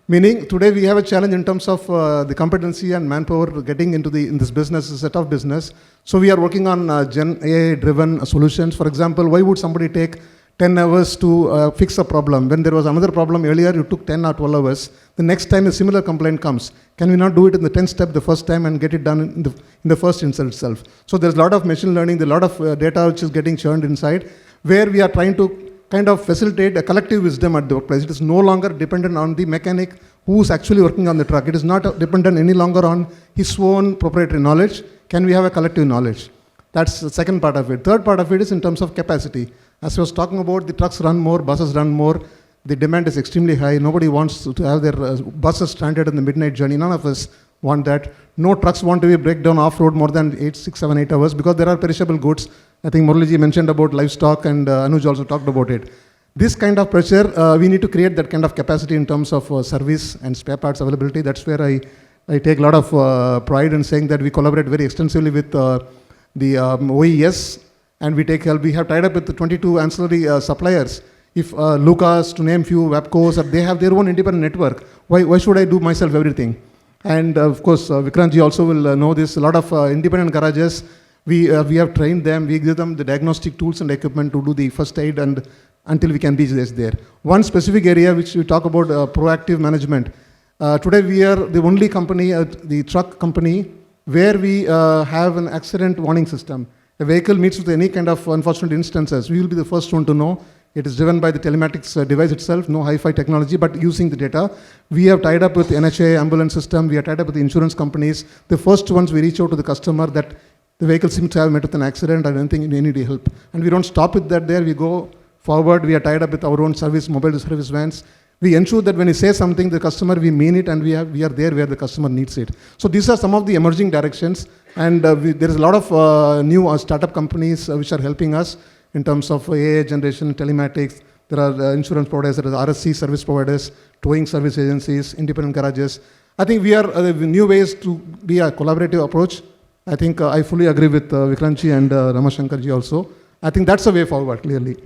Meaning today we have a challenge in terms of the competency and manpower getting into in this business, is a tough business. So we are working on Gen AI driven solutions. For example, why would somebody take 10 hours to fix a problem? When there was another problem earlier, you took 10 or 12 hours. The next time a similar complaint comes, can we not do it in the 10th step the first time and get it done in the first instant itself? So there's a lot of machine learning, there's a lot of data which is getting churned inside, where we are trying to kind of facilitate a collective wisdom at the workplace. It is no longer dependent on the mechanic who's actually working on the truck. It is not dependent any longer on his own proprietary knowledge. Can we have a collective knowledge? That's the second part of it. Third part of it is in terms of capacity. As I was talking about, the trucks run more, buses run more. The demand is extremely high. Nobody wants to have their buses stranded in the midnight journey. None of us want that. No trucks want to be breakdown off-road more than 6, 7, 8 hours because there are perishable goods. I think Muralidharan mentioned about livestock and Anuj also talked about it. This kind of pressure, we need to create that kind of capacity in terms of service and spare parts availability. That's where I take a lot of pride in saying that we collaborate very extensively with the OES, and we take help. We have tied up with the 22 ancillary suppliers. If Lucas, to name few, Webcos, they have their own independent network. Why should I do myself everything? And of course, Vikrantt ji also will know this. A lot of independent garages, we have trained them. We give them the diagnostic tools and equipment to do the first aid and until we can reach this there. One specific area which we talk about proactive management. Today we are the only company, the truck company, where we have an accident warning system. A vehicle meets with any kind of unfortunate instances, we will be the first one to know. It is driven by the telematics device itself, no hi-fi technology, but using the data. We have tied up with NHA ambulance system, we are tied up with the insurance companies. The first ones we reach out to the customer that the vehicle seems to have met with an accident or anything, you need help. And we don't stop with that there, we go forward, we are tied up with our own service, mobile service vans. We ensure that when we say something, the customer, we mean it, and we are there where the customer needs it. So these are some of the emerging directions, and there is a lot of new startup companies which are helping us in terms of AI generation, telematics. There are insurance providers, there are RSC service providers, towing service agencies, independent garages. I think we are new ways to be a collaborative approach. I think I fully agree with Vikrantt and Rama Shankar ji also. I think that's the way forward, clearly.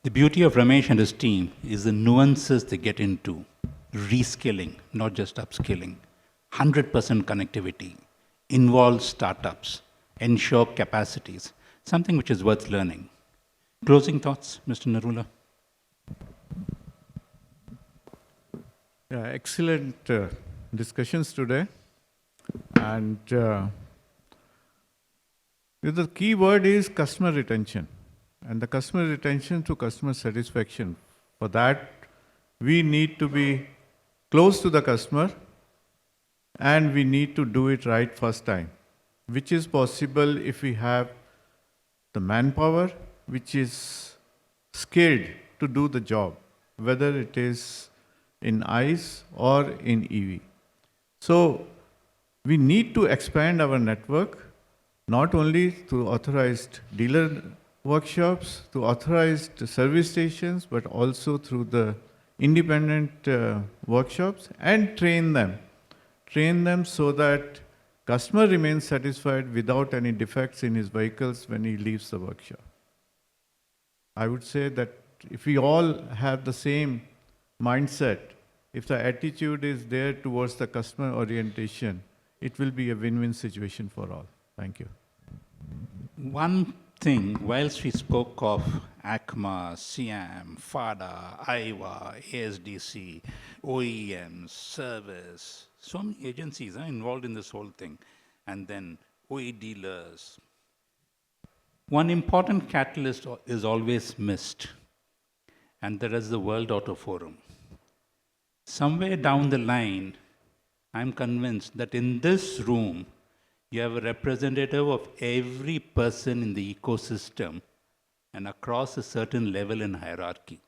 The beauty of Ramesh and his team is the nuances they get into. Reskilling, not just upskilling. 100% connectivity. Involve startups. Ensure capacities. Something which is worth learning. Closing thoughts, Mr. Narula? Yeah, excellent discussions today. And the key word is customer retention. And the customer retention to customer satisfaction. For that, we need to be close to the customer, and we need to do it right first time, which is possible if we have the manpower which is skilled to do the job, whether it is in ICE or in EV. So we need to expand our network, not only through authorized dealer workshops, to authorized service stations, but also through the independent workshops, and train them. Train them so that customer remains satisfied without any defects in his vehicles when he leaves the workshop. I would say that if we all have the same mindset, if the attitude is there towards the customer orientation, it will be a win-win situation for all. Thank you. One thing, whilst we spoke of ACMA, SIAM, FADA, IVASS, ASDC, OEM, service, so many agencies are involved in this whole thing, and then OE dealers. One important catalyst is always missed, and that is the World Auto Forum. Somewhere down the line, I'm convinced that in this room, you have a representative of every person in the ecosystem and across a certain level in hierarchy.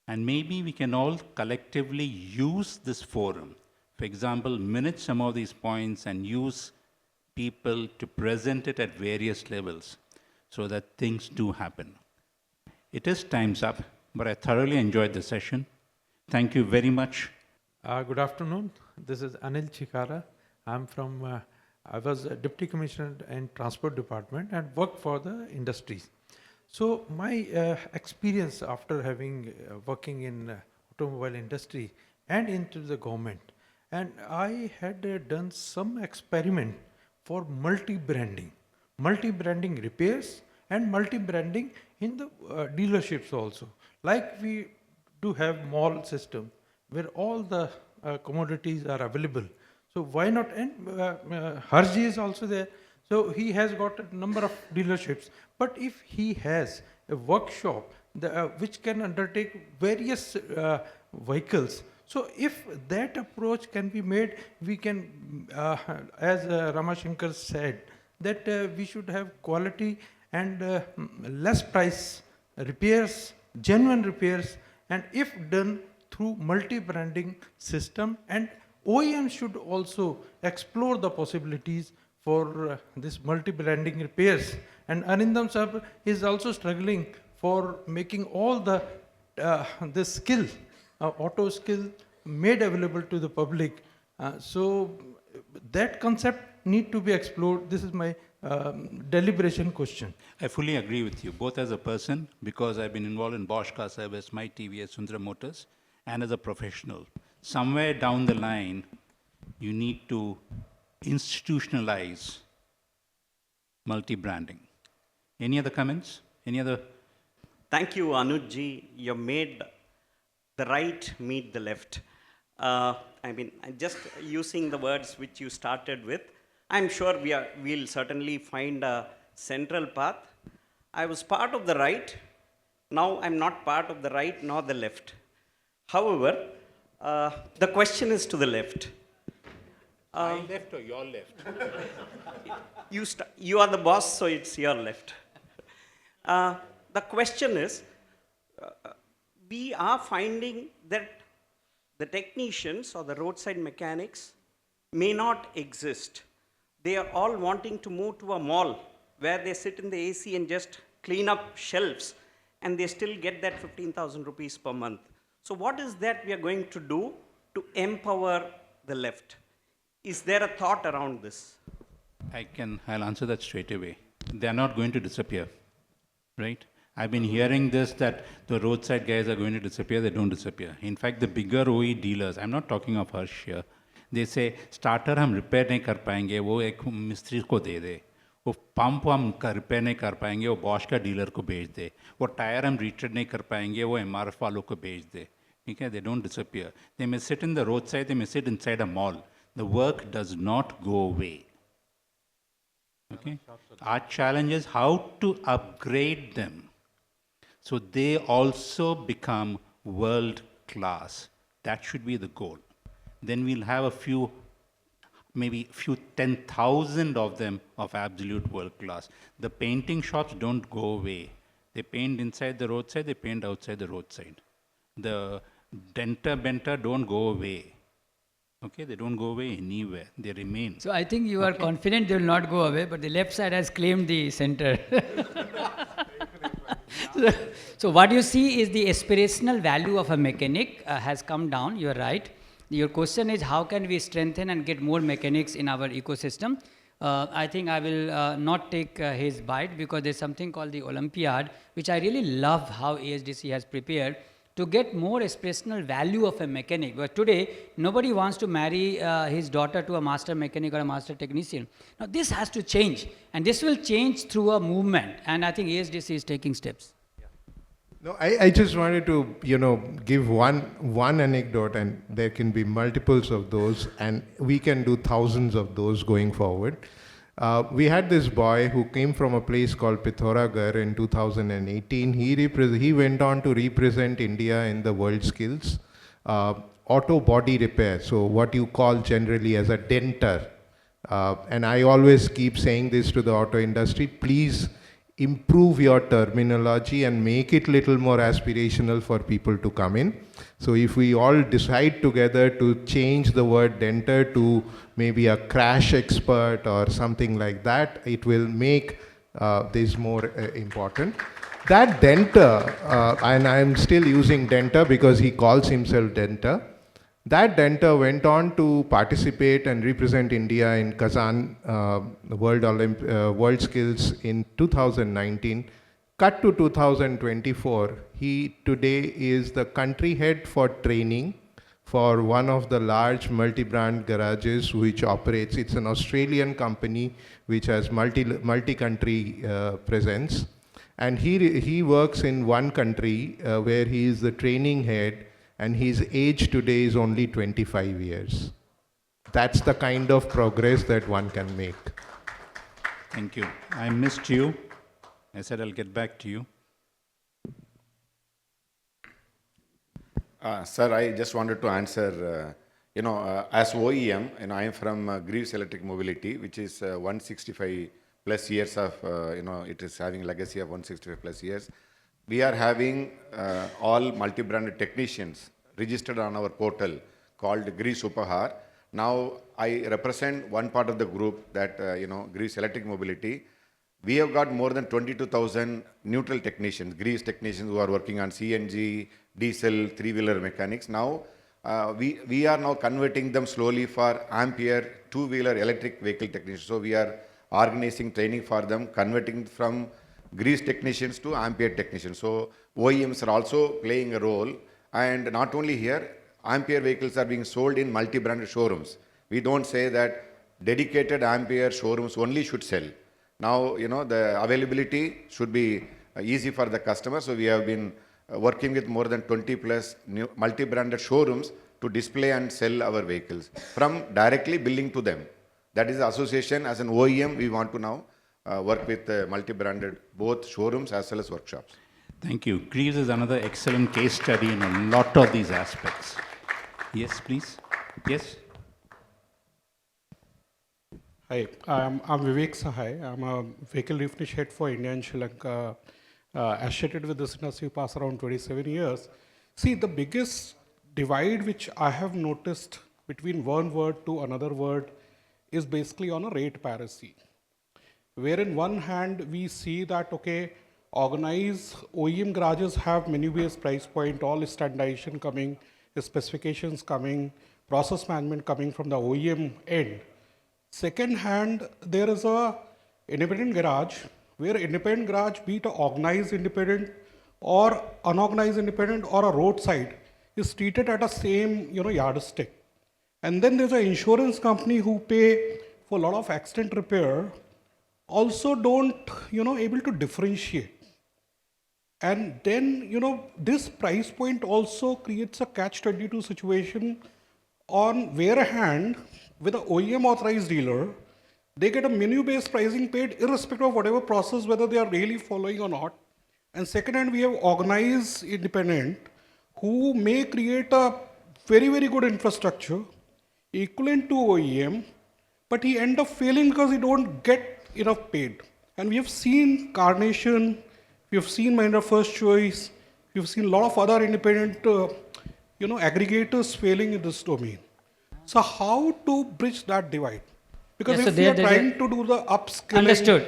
And maybe we can all collectively use this forum. For example, minute some of these points and use people to present it at various levels so that things do happen. It is time's up, but I thoroughly enjoyed the session. Thank you very much. Good afternoon. This is Anil Chikara. I'm from I was a Deputy Commissioner in Transport Department and worked for the industries. So my experience after having working in automobile industry and into the government, and I had done some experiment for multi-branding repairs and multi-branding in the dealerships also. Like we do have mall system where all the commodities are available. So why not? And Harji is also there. So he has got a number of dealerships. But if he has a workshop which can undertake various vehicles, so if that approach can be made, we can, as Rama Shankar said, that we should have quality and less price repairs, genuine repairs, and if done through multi-branding system, and OEM should also explore the possibilities for this multi-branding repairs. And Arindam sir is also struggling for making all the skill, auto skill made available to the public. So that concept need to be explored. This is my deliberation question. I fully agree with you, both as a person, because I've been involved in Bosch Car Service, My TVS, Sundram Motors, and as a professional. Somewhere down the line, you need to institutionalize multi-branding. Any other comments? Any other? Thank you, Anuj-ji. You made the right meet the left. I mean, just using the words which you started with, I'm sure we'll certainly find a central path. I was part of the right. Now I'm not part of the right nor the left. However, the question is to the left. My left or your left? You are the boss, so it's your left. The question is, we are finding that the technicians or the roadside mechanics may not exist. They are all wanting to move to a mall where they sit in the AC and just clean up shelves, and they still get that 15,000 rupees per month. So what is that we are going to do to empower the left? Is there a thought around this? I'll answer that straight away. They are not going to disappear, right? I've been hearing this, that the roadside guys are going to disappear. They don't disappear. In fact, the bigger OE dealers, I'm not talking of Harsh here, they say, starter हम repair नहीं कर पाएंगे, वो एक मिस्त्री को दे दे. वो pump हम रिपेयर नहीं कर पाएंगे, वो बॉश का डीलर को भेज दे. वो टायर हम रिट्रेड नहीं कर पाएंगे, वो MRF वालों को भेज दे. ठीक है? They don't disappear. They may sit in the roadside, they may sit inside a mall. The work does not go away. Okay? Our challenge is how to upgrade them so they also become world class. That should be the goal. Then we'll have a few, maybe a few 10,000 of them of absolute world class. The painting shops don't go away. They paint inside the roadside, they paint outside the roadside. The benter don't go away. Okay, they don't go away anywhere. They remain. So I think you are confident they will not go away, but the left side has claimed the center. So what you see is the aspirational value of a mechanic has come down. You are right. Your question is how can we strengthen and get more mechanics in our ecosystem? I think I will not take his bite because there's something called the Olympiad, which I really love how ASDC has prepared to get more aspirational value of a mechanic. But today, nobody wants to marry his daughter to a master mechanic or a master technician. Now, this has to change, and this will change through a movement, and I think ASDC is taking steps. No, I just wanted to, give one anecdote, and there can be multiples of those, and we can do thousands of those going forward. We had this boy who came from a place called Pithoragarh in 2018. He went on to represent India in the World Skills, auto body repair, so what you call generally as a denter. And I always keep saying this to the auto industry, please improve your terminology and make it little more aspirational for people to come in. So if we all decide together to change the word denter to maybe a crash expert or something like that, it will make this more important. That denter, and I'm still using denter because he calls himself denter, that denter went on to participate and represent India in Kazan World Skills in 2019. Cut to 2024, he today is the country head for training for one of the large multi-brand garages which operates. It's an Australian company which has multi-country presence. And he works in one country where he is the training head, and his age today is only 25 years. That's the kind of progress that one can make. Thank you. I missed you. I said I'll get back to you. Sir, I just wanted to answer, as OEM, I am from Greaves Electric Mobility, which is 165 plus years of, it is having legacy of 165 plus years. We are having all multi-branded technicians registered on our portal called Greaves Upahar. Now, I represent one part of the group that, Greaves Electric Mobility. We have got more than 22,000 neutral technicians, Greaves technicians who are working on CNG, diesel, three-wheeler mechanics. Now, we are now converting them slowly for Ampere, two-wheeler electric vehicle technicians. So, we are organizing training for them, converting from Greaves technicians to Ampere technicians. So OEMs are also playing a role, and not only here, Ampere vehicles are being sold in multi-branded showrooms. We don't say that dedicated Ampere showrooms only should sell. Now, the availability should be easy for the customer. So we have been working with more than 20 plus new multi-branded showrooms to display and sell our vehicles from directly billing to them. That is the association. As an OEM, we want to now work with multi-branded, both showrooms as well as workshops. Thank you. Greaves is another excellent case study in a lot of these aspects. Yes, please. Yes. Hi, I'm Vivek Sahai. I'm a vehicle refinish head for India and Sri Lanka. Associated with this industry past around 27 years. See, the biggest divide which I have noticed between one word to another word is basically on a rate parity. Where in one hand we see that, okay, organized OEM garages have menu-based price point, all standardization coming, specifications coming, process management coming from the OEM end. Second hand, there is a independent garage, where independent garage, be it a organized independent or unorganized independent or a roadside, is treated at a same yardstick. And then there's an insurance company who pay for a lot of accident repair, also don't able to differentiate. And then this price point also creates a catch-22 situation. On where hand, with an OEM authorized dealer, they get a menu-based pricing paid irrespective of whatever process, whether they are really following or not. And second hand, we have organized independent who may create a very, very good infrastructure equivalent to OEM, but he end up failing because he don't get enough paid. And we have seen Carnation, we have seen Mahindra First Choice, we have seen a lot of other independent aggregators failing in this domain. So how to bridge that divide? Because if we are trying to do the upskilling...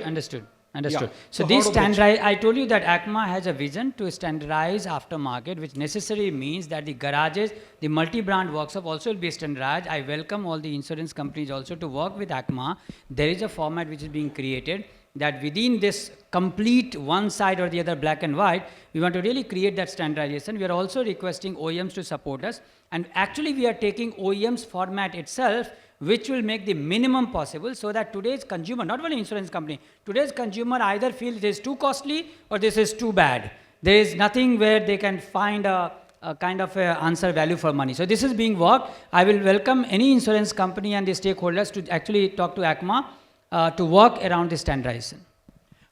Understood. Yeah. So these standardize, I told you that AIAWA has a vision to standardize aftermarket, which necessarily means that the garages, the multi-brand workshop also will be standardized. I welcome all the insurance companies also to work with AIAWA. There is a format which is being created that within this complete one side or the other black and white, we want to really create that standardization. We are also requesting OEMs to support us. And actually we are taking OEM's format itself, which will make the minimum possible so that today's consumer, not only insurance company, today's consumer either feels it is too costly or this is too bad. There is nothing where they can find a kind of a answer value for money. So this is being worked. I will welcome any insurance company and the stakeholders to actually talk to AIAWA to work around the standardization.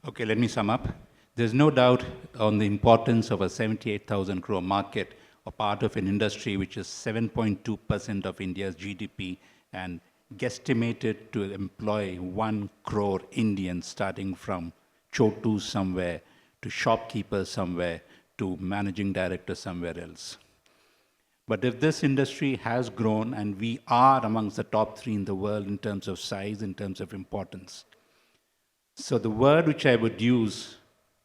Okay, let me sum up. There's no doubt on the importance of a 78,000 crore market, or part of an industry which is 7.2% of India's GDP and guesstimated to employ 1 crore Indians, starting from chotus somewhere to shopkeepers somewhere to managing director somewhere else. But if this industry has grown, and we are amongst the top 3 in the world in terms of size, in terms of importance. So the word which I would use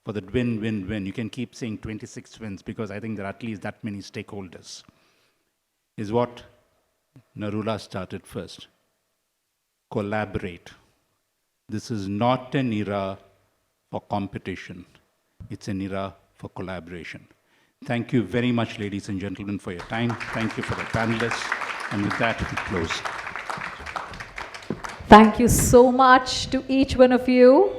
for the win-win-win, you can keep saying 26 wins because I think there are at least that many stakeholders, is what Narula started first. Collaborate. This is not an era for competition. It's an era for collaboration. Thank you very much, ladies and gentlemen, for your time. Thank you for the panelists. And with that, we close. Thank you so much to each one of you.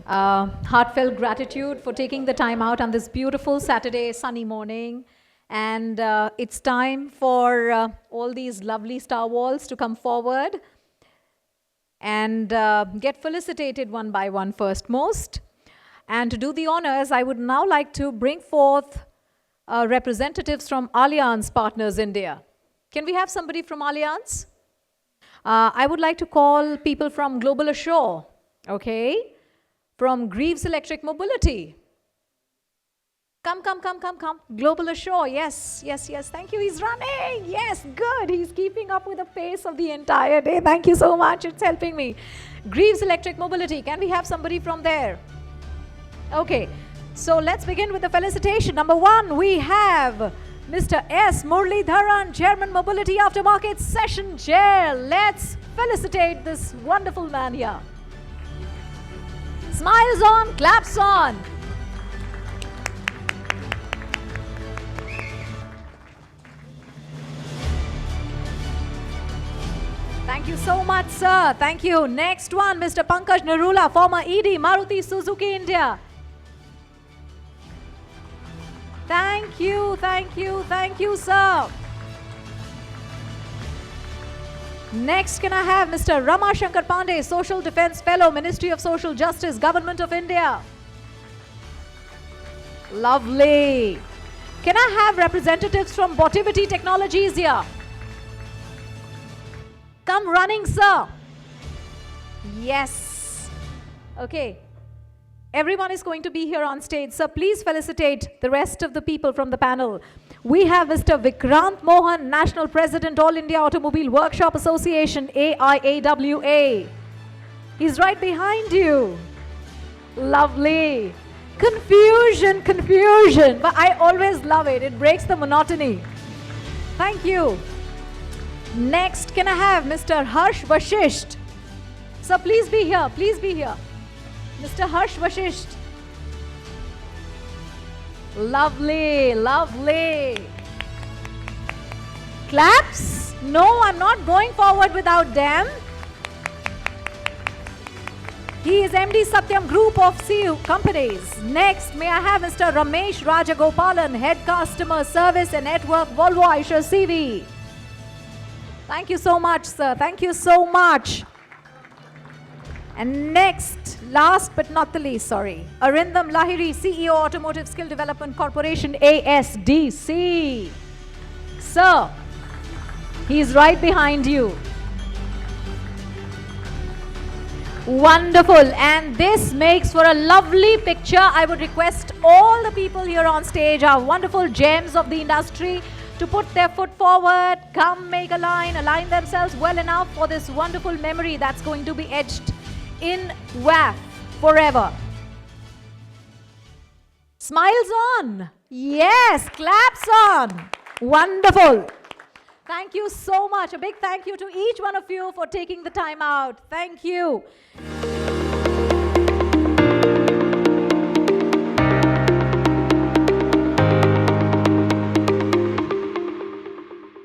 Heartfelt gratitude for taking the time out on this beautiful Saturday sunny morning. And it's time for all these lovely star walls to come forward and get felicitated one by one first most. And to do the honors, I would now like to bring forth representatives from Allianz Partners India. Can we have somebody from Allianz? I would like to call people from Global Assure, okay? From Greaves Electric Mobility. Come. Global Assure, yes. Thank you, he's running. Yes, good. He's keeping up with the pace of the entire day. Thank you so much, it's helping me. Greaves Electric Mobility, can we have somebody from there? Okay, so let's begin with the felicitation. Number 1, we have Mr. S. Muralidharan, Chairman Mobility Aftermarket Session Chair. Let's felicitate this wonderful man here. Smiles on, claps on. Thank you so much, sir. Thank you. Next one, Mr. Pankaj Narula, former ED, Maruti Suzuki India. Thank you, sir. Next, can I have Mr. Rama Shankar Pandey, Social Defense Fellow, Ministry of Social Justice, Government of India. Lovely. Can I have representatives from Botivity Technologies here? Come running, sir. Yes. Okay. Everyone is going to be here on stage, so please felicitate the rest of the people from the panel. We have Mr. Vikrantt Mohan, National President, All India Automobile Workshop Association, AIAWA. He's right behind you. Lovely. Confusion, confusion. But I always love it. It breaks the monotony. Thank you. Next, can I have Mr. Harsh Vashist? So please be here. Please be here. Mr. Harsh Vashist. Lovely, lovely. Claps? No, I'm not going forward without them. He is MD SATYAM Group of CU companies. Next, may I have Mr. Ramesh Rajagopalan, Head Customer Service and Network, Volvo Eicher CV. Thank you so much, sir. Thank you so much. And next, last but not the least, Arindam Lahiri, CEO, Automotive Skill Development Corporation, ASDC. Sir, he's right behind you. Wonderful. And this makes for a lovely picture. I would request all the people here on stage, our wonderful gems of the industry, to put their foot forward, come make a line, align themselves well enough for this wonderful memory that's going to be etched in WAF forever. Smiles on. Yes, claps on. Wonderful. Thank you so much. A big thank you to each one of you for taking the time out. Thank you.